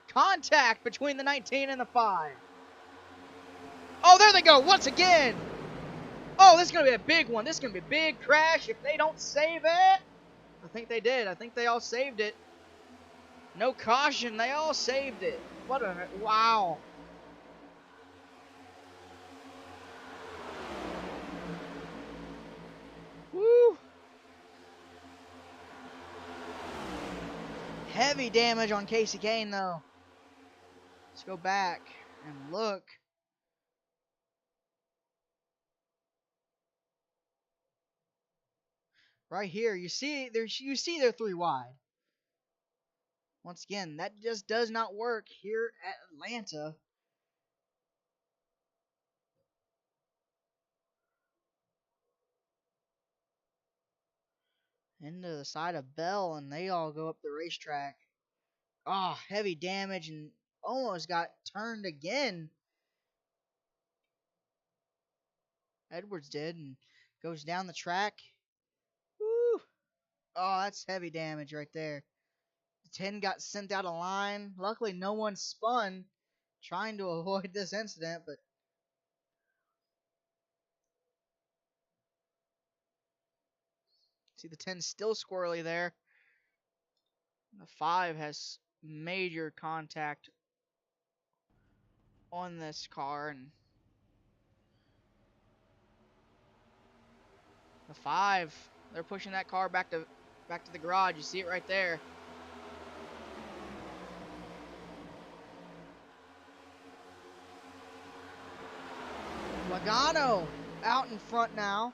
Contact between the 19 and the 5. Oh, there they go once again. Oh, this is going to be a big one. This is going to be a big crash if they don't save it. I think they did. I think they all saved it. No caution. They all saved it. What a... Wow. Woo. Heavy damage on Casey Kane, though. Let's go back and look. Right here, you see they're 3 wide. Once again, that just does not work here at Atlanta. Into the side of Bell, and they all go up the racetrack. Oh, heavy damage, and almost got turned again. Edwards did, and goes down the track. Woo! Oh, that's heavy damage right there. The 10 got sent out of line. Luckily, no one spun, trying to avoid this incident, but see the 10 still squirrely there. The 5 has major contact on this car, and the 5, they're pushing that car back to the garage. You see it right there. Logano out in front now.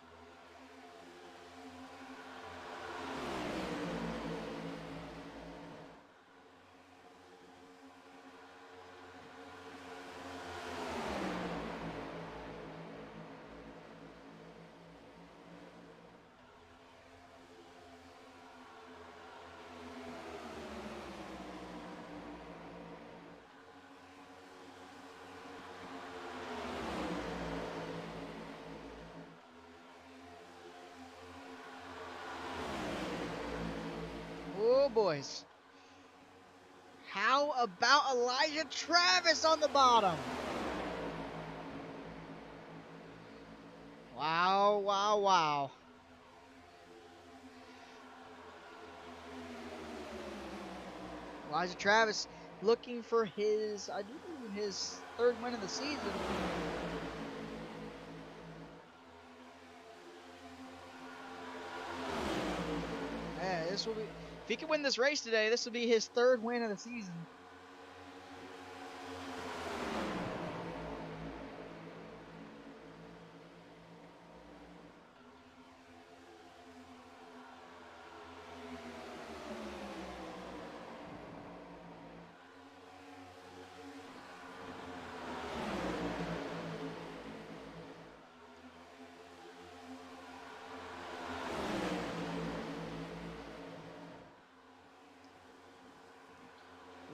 Oh, boys. How about Elijah Travis on the bottom? Wow, wow, wow. Elijah Travis looking for his, I do believe, his 3rd win of the season. Yeah, this will be, if he can win this race today, this will be his 3rd win of the season.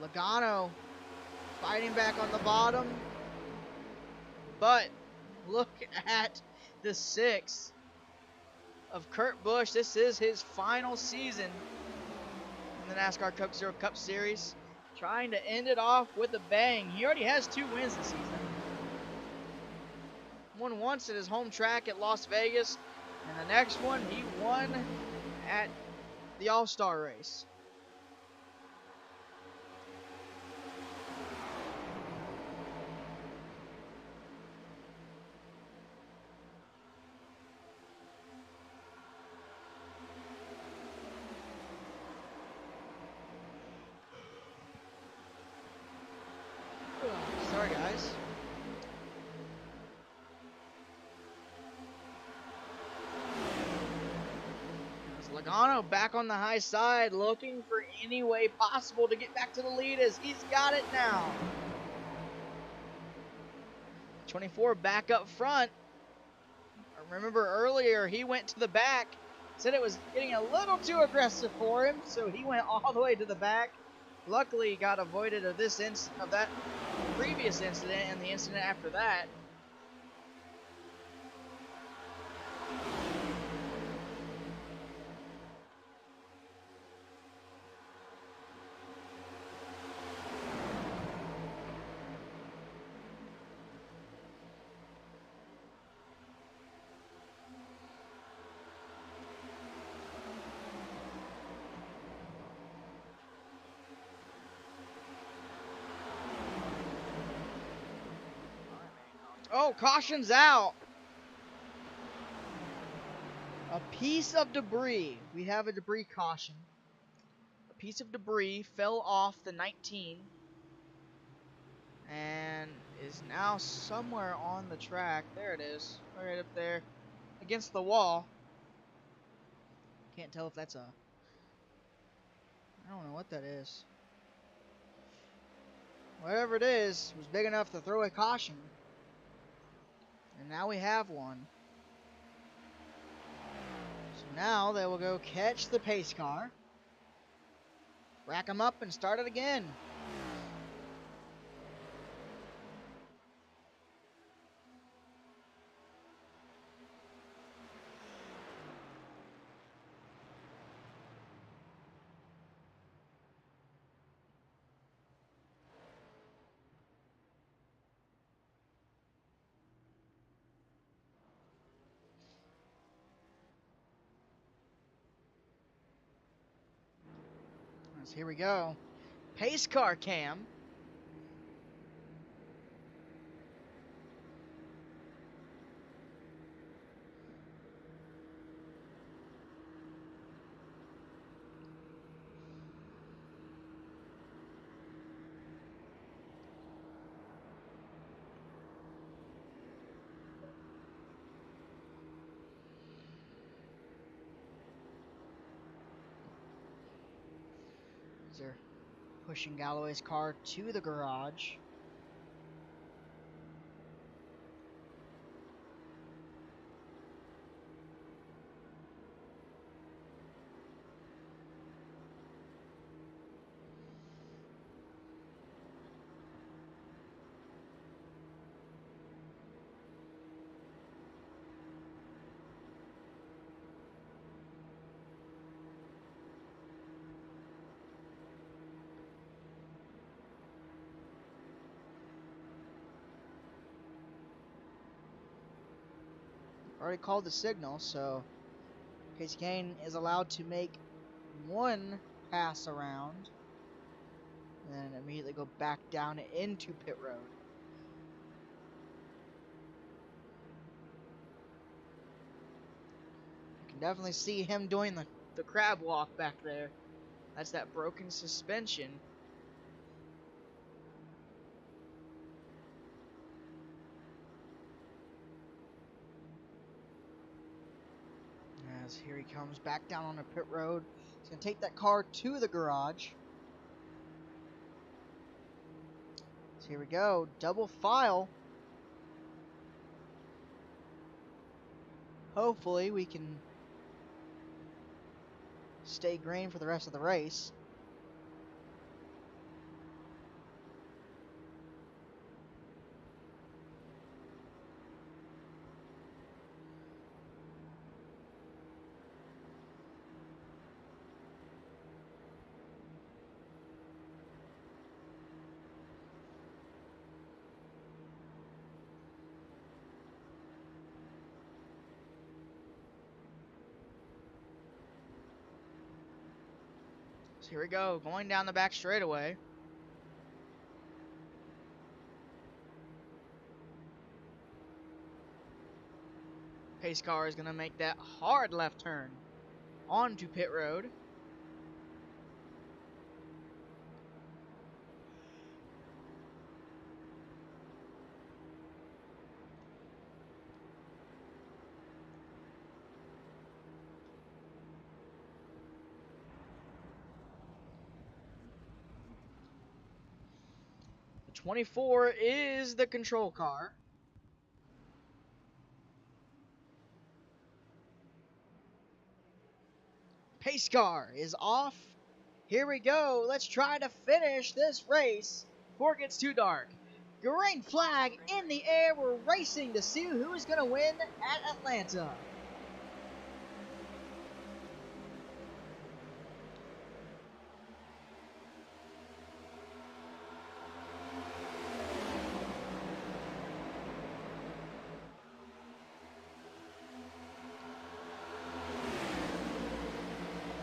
Logano fighting back on the bottom. But look at the 6 of Kurt Busch. This is his final season in the NASCAR Cup Zero Cup Series. Trying to end it off with a bang. He already has 2 wins this season. Won once at his home track at Las Vegas, and the next one he won at the All-Star race. Sorry, guys. Logano back on the high side, looking for any way possible to get back to the lead as he's got it now. 24 back up front. I remember earlier he went to the back, said it was getting a little too aggressive for him, so he went all the way to the back. Luckily, he got avoided of that previous incident and the incident after that. Oh, caution's out. A piece of debris. We have a debris caution. A piece of debris fell off the 19 and is now somewhere on the track. There it is. Right up there against the wall. Can't tell if that's a... I don't know what that is. whatever it is, was big enough to throw a caution. And now we have one. So now they will go catch the pace car, rack them up, and start it again. So here we go. Pace car cam. They're pushing Galloway's car to the garage. Already called the signal, so Casey Kane is allowed to make one pass around and then immediately go back down into pit road. You can definitely see him doing the crab walk back there. That's that broken suspension. As here he comes back down on the pit road. He's going to take that car to the garage. So here we go. Double file. Hopefully we can stay green for the rest of the race. So here we go, going down the back straightaway. Pace car is going to make that hard left turn onto pit road. The 24 is the control car. Pace car is off. Here we go. Let's try to finish this race before it gets too dark. Green flag in the air. We're racing to see who is going to win at Atlanta.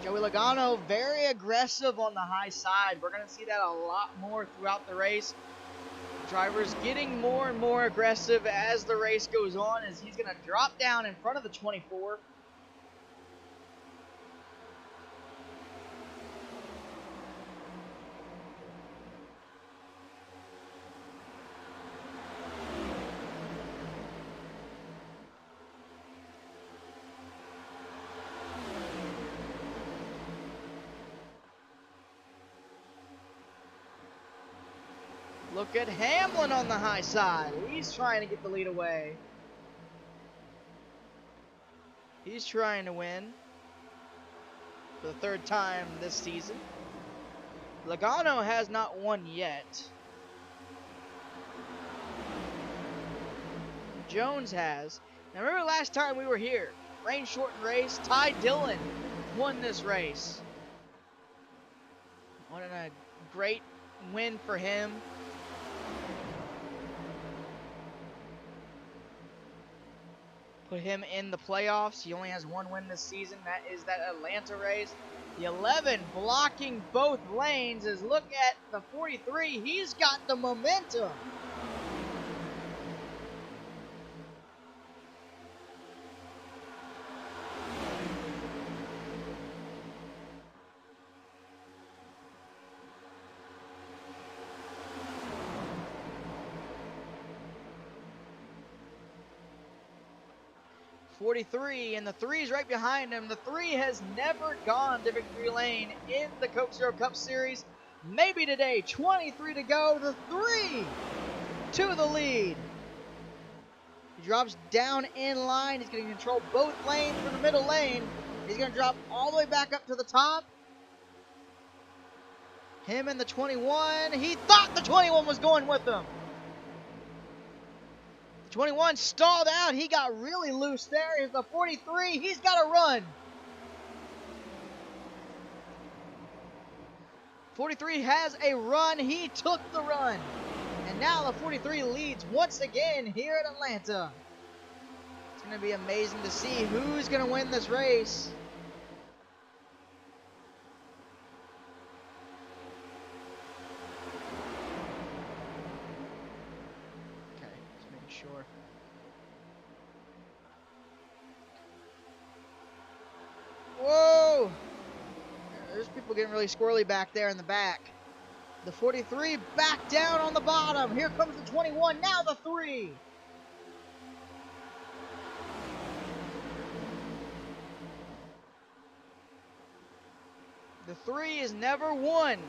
Joey Logano very aggressive on the high side. We're going to see that a lot more throughout the race. Drivers getting more and more aggressive as the race goes on, as he's going to drop down in front of the 24. Look at Hamlin on the high side. He's trying to get the lead away. He's trying to win for the third time this season. Logano has not won yet. Jones has. Now remember last time we were here, rain-shortened race, Ty Dillon won this race. What a great win for him. Put him in the playoffs. He only has one win this season. That is that Atlanta race. The 11 blocking both lanes is look at the 43. He's got the momentum. .43, and the 3's right behind him. The 3 has never gone to victory lane in the Coke Zero Cup Series. Maybe today. 23 to go. The 3 to the lead. He drops down in line. He's going to control both lanes from the middle lane. He's going to drop all the way back up to the top. Him and the 21. He thought the 21 was going with him. 21 stalled out. He got really loose there. Here's the 43. He's got to run. 43 has a run. He took the run. And now the 43 leads once again here at Atlanta. It's going to be amazing to see who's going to win this race. Sure. Whoa! There's people getting really squirrely back there in the back. The 43 back down on the bottom. Here comes the 21. Now the 3. The 3 has never won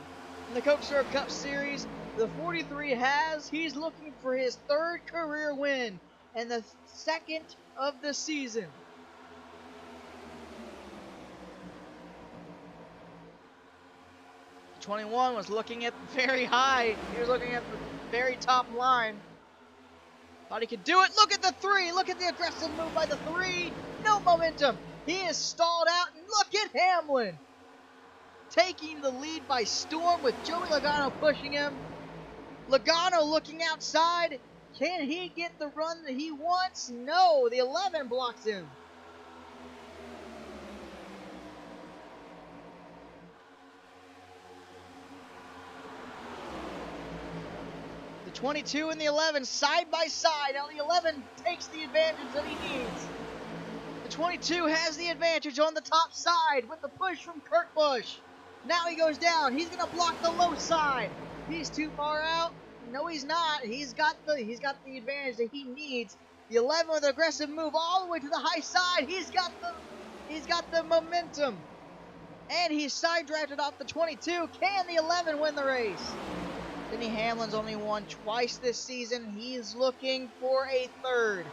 in the Coke Zero Cup Series. The 43 has. He's looking for his 3rd career win and the 2nd of the season. The 21 was looking at very high. He was looking at the very top line. Thought he could do it. Look at the 3. Look at the aggressive move by the 3. No momentum. He is stalled out. And look at Hamlin taking the lead by storm with Joey Logano pushing him. Logano looking outside. Can he get the run that he wants? No, the 11 blocks him. The 22 and the 11 side by side. Now the 11 takes the advantage that he needs. The 22 has the advantage on the top side with the push from Kurt Busch. Now he goes down. He's going to block the low side. He's too far out. No, he's not. He's got the advantage that he needs. The 11 with an aggressive move all the way to the high side. He's got the momentum. And he's side drafted off the 22. Can the 11 win the race? Denny Hamlin's only won twice this season. He's looking for a 3rd.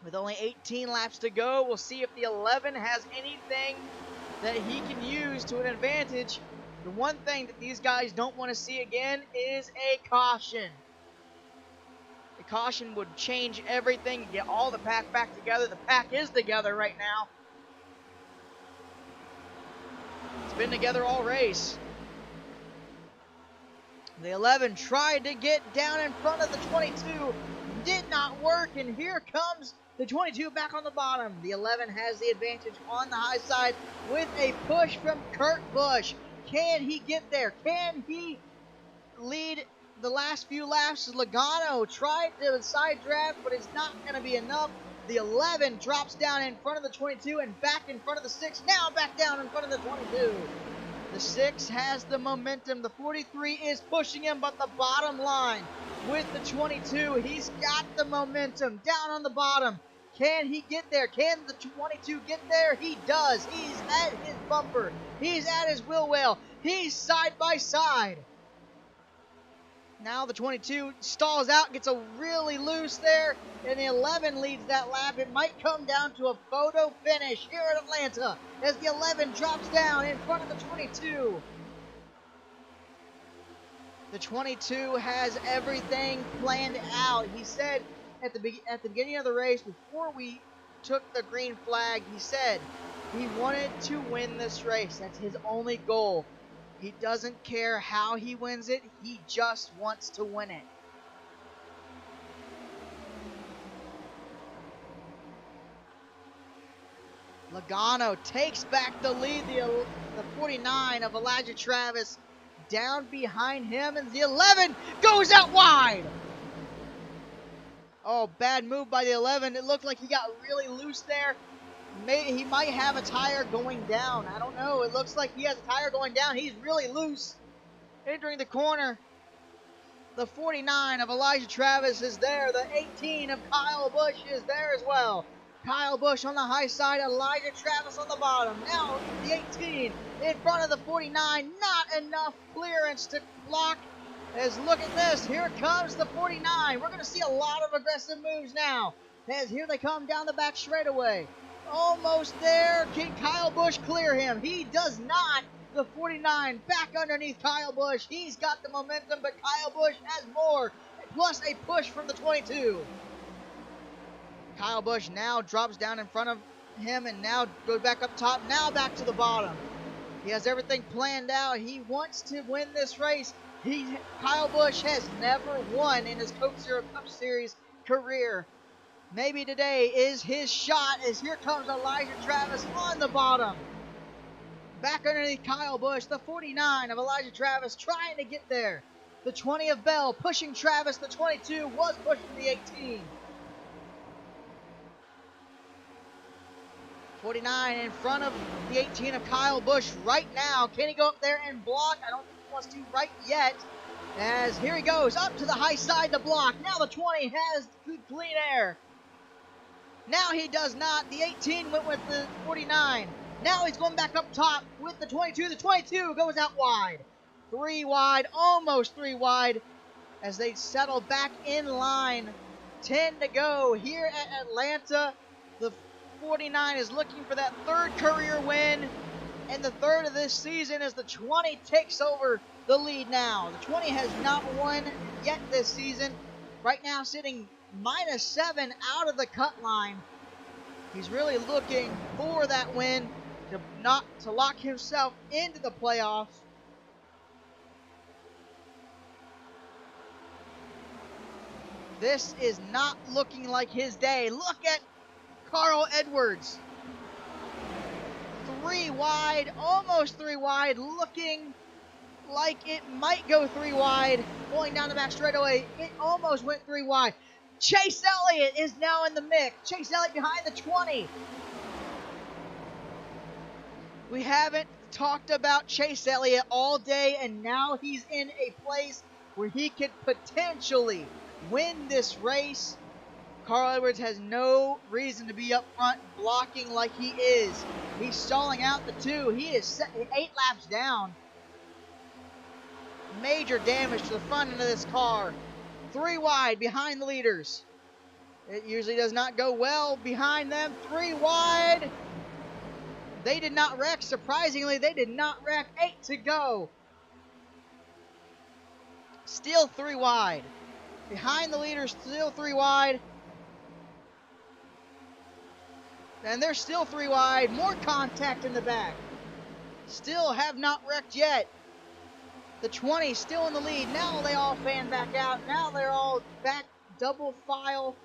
With only 18 laps to go, we'll see if the 11 has anything that he can use to an advantage. The one thing that these guys don't want to see again is a caution. The caution would change everything, get all the pack back together. The pack is together right now. It's been together all race. The 11 tried to get down in front of the 22. Did not work, and here comes the 22 back on the bottom. The 11 has the advantage on the high side with a push from Kurt Busch. Can he get there? Can he lead the last few laps? Logano tried to side draft, but it's not going to be enough. The 11 drops down in front of the 22 and back in front of the 6. Now back down in front of the 22. The 6 has the momentum. The 43 is pushing him, but the bottom line with the 22, he's got the momentum down on the bottom. Can he get there? Can the 22 get there? He does. He's at his bumper. He's at his wheel well. He's side by side. Now the 22 stalls out, gets a really loose there, and the 11 leads that lap. It might come down to a photo finish here at Atlanta as the 11 drops down in front of the 22. The 22 has everything planned out. He said at the beginning of the race, before we took the green flag, he said he wanted to win this race. That's his only goal. He doesn't care how he wins it. He just wants to win it. Logano takes back the lead. The 49 of Elijah Travis down behind him, and the 11 goes out wide. Oh, bad move by the 11. It looked like he got really loose there. He might have a tire going down. I don't know. It looks like he has a tire going down. He's really loose. Entering the corner. The 49 of Elijah Travis is there. The 18 of Kyle Busch is there as well. Kyle Busch on the high side. Elijah Travis on the bottom. Now the 18 in front of the 49. Not enough clearance to block. As look at this. Here comes the 49. We're going to see a lot of aggressive moves now. As here they come down the back straightaway. Almost there. Can Kyle Busch clear him? He does not. The 49 back underneath Kyle Busch. He's got the momentum, but Kyle Busch has more. Plus a push from the 22. Kyle Busch now drops down in front of him and now goes back up top. Now back to the bottom. He has everything planned out. He wants to win this race. Kyle Busch has never won in his Coke Zero Cup Series career. Maybe today is his shot, as here comes Elijah Travis on the bottom. Back underneath Kyle Busch, the 49 of Elijah Travis trying to get there. The 20 of Bell pushing Travis. The 22 was pushing the 18. 49 in front of the 18 of Kyle Busch right now. Can he go up there and block? I don't think he wants to right yet. As here he goes up to the high side to block. Now the 20 has good clean air. Now he does not. The 18 went with the 49. Now he's going back up top with the 22. The 22 goes out wide. 3 wide, almost 3 wide, as they settle back in line. 10 to go here at Atlanta. The 49 is looking for that 3rd career win, and the 3rd of this season as the 20 takes over the lead now. The 20 has not won yet this season. Right now sitting -7 out of the cut line. He's really looking for that win to lock himself into the playoffs. This is not looking like his day. Look at Carl Edwards. 3 wide, almost 3 wide, looking like it might go 3 wide. Going down the back straightaway, it almost went 3 wide. Chase Elliott is now in the mix. Chase Elliott behind the 20. We haven't talked about Chase Elliott all day, and now he's in a place where he could potentially win this race. Carl Edwards has no reason to be up front blocking like he is. He's stalling out the 2. He is 8 laps down. Major damage to the front end of this car. 3 wide behind the leaders. It usually does not go well behind them. 3 wide. They did not wreck. Surprisingly, they did not wreck. 8 to go. Still 3 wide. Behind the leaders, still 3 wide. And they're still 3 wide. More contact in the back. Still have not wrecked yet. The 20 still in the lead. Now they all fan back out. Now they're all back double file.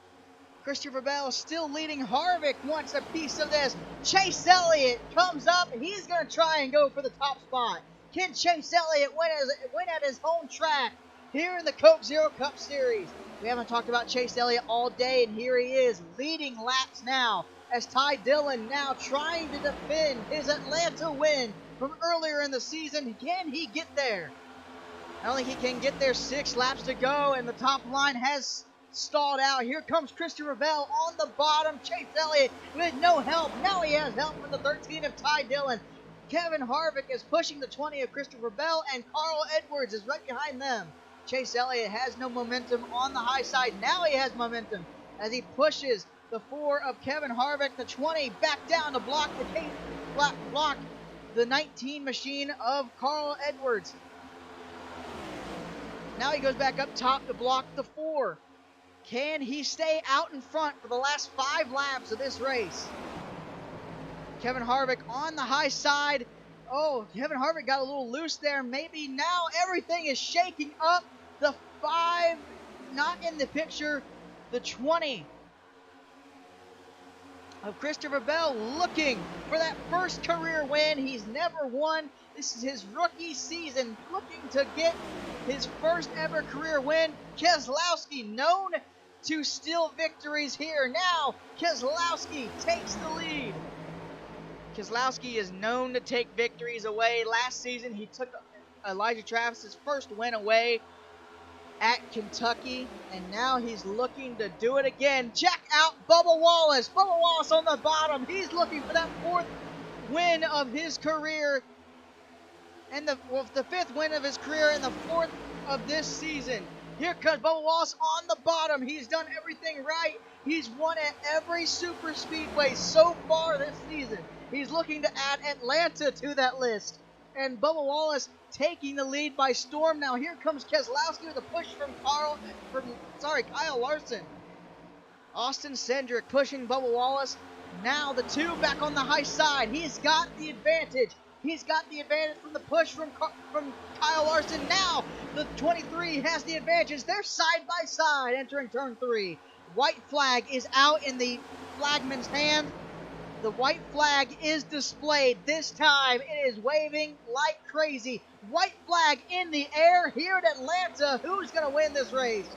Christopher Bell still leading. Harvick wants a piece of this. Chase Elliott comes up. He's going to try and go for the top spot. Can Chase Elliott win at his home track here in the Coke Zero Cup Series? We haven't talked about Chase Elliott all day, and here he is leading laps now as Ty Dillon now trying to defend his Atlanta win from earlier in the season. Can he get there? I don't think he can get there. 6 laps to go, and the top line has stalled out. Here comes Christopher Bell on the bottom. Chase Elliott with no help. Now he has help from the 13 of Ty Dillon. Kevin Harvick is pushing the 20 of Christopher Bell, and Carl Edwards is right behind them. Chase Elliott has no momentum on the high side. Now he has momentum as he pushes the 4 of Kevin Harvick, the 20 back down to block the 19 machine of Carl Edwards. Now he goes back up top to block the 4. Can he stay out in front for the last 5 laps of this race? Kevin Harvick on the high side. Oh, Kevin Harvick got a little loose there. Maybe now everything is shaking up. The 5 not in the picture. The 20 of Christopher Bell looking for that first career win. He's never won. This is his rookie season, looking to get his first ever career win. Keselowski known to steal victories here. Now Keselowski takes the lead. Keselowski is known to take victories away. Last season he took Elijah Travis's first win away at Kentucky, and now he's looking to do it again. Check out Bubba Wallace. Bubba Wallace on the bottom. He's looking for that 4th win of his career, and the 5th win of his career, and the 4th of this season. Here comes Bubba Wallace on the bottom. He's done everything right. He's won at every super speedway so far this season. He's looking to add Atlanta to that list. And Bubba Wallace taking the lead by storm. Now here comes Keselowski with a push from Kyle Larson. Austin Cindric pushing Bubba Wallace. Now the 2 back on the high side. He's got the advantage. He's got the advantage from the push from Kyle Larson. Now the 23 has the advantage. They're side by side entering turn 3. White flag is out in the flagman's hand. The white flag is displayed. This time it is waving like crazy. White flag in the air here at Atlanta. Who's going to win this race?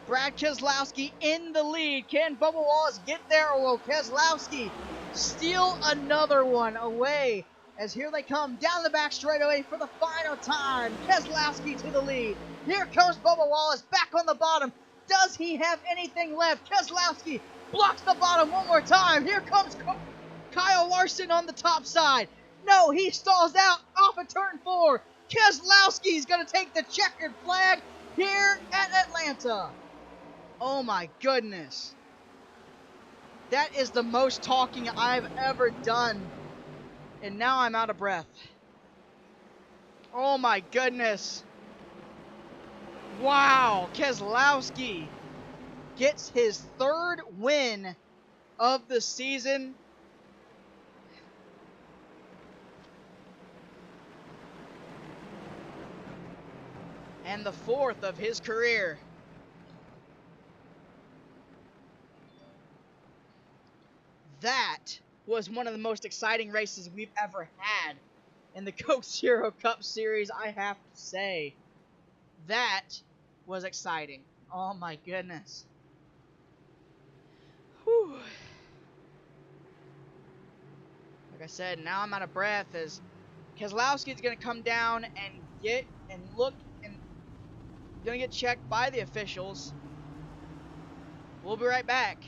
Brad Keselowski in the lead. Can Bubba Wallace get there, or will Keselowski steal another one away? As here they come down the back straightaway for the final time. Keselowski to the lead. Here comes Bubba Wallace back on the bottom. Does he have anything left? Keselowski blocks the bottom one more time. Here comes Kyle Larson on the top side. No, he stalls out off of turn 4. Keselowski's going to take the checkered flag here at Atlanta. Oh my goodness. That is the most talking I've ever done. And now I'm out of breath. Oh my goodness. Wow, Keselowski gets his 3rd win of the season. And the 4th of his career. That was one of the most exciting races we've ever had in the Coke Zero Cup Series, I have to say. That was exciting. Oh my goodness. Whew. Like I said, now I'm out of breath as Keselowski is going to come down and look and going to get checked by the officials. We'll be right back.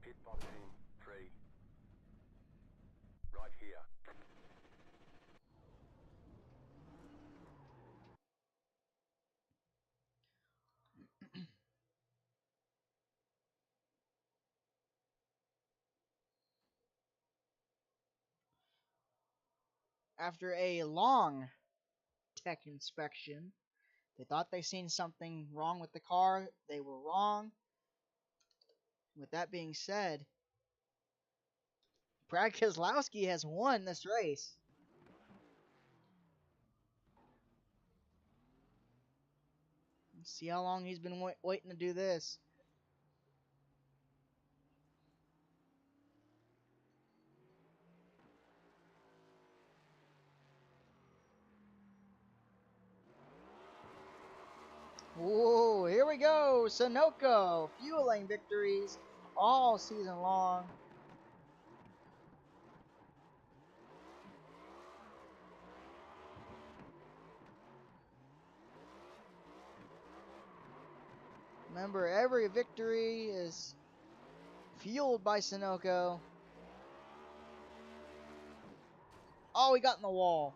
Pit boxing free. Right here. After a long tech inspection, they thought they seen something wrong with the car. They were wrong. With that being said, Brad Keselowski has won this race. Let's see how long he's been waiting to do this. Whoa, here we go. Sunoco fueling victories all season long. Remember, every victory is fueled by Sunoco. Oh, he got in the wall.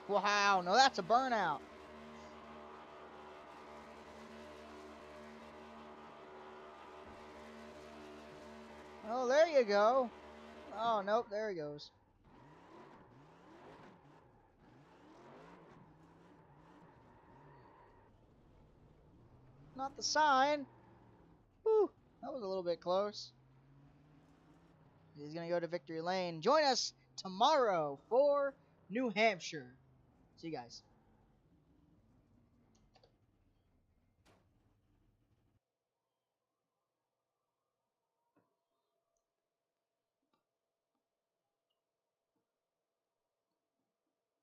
Wow, no, that's a burnout. Oh, there you go. Oh, nope, there he goes. Not the sign. Whew, that was a little bit close. He's going to go to victory lane. Join us tomorrow for New Hampshire. See you guys.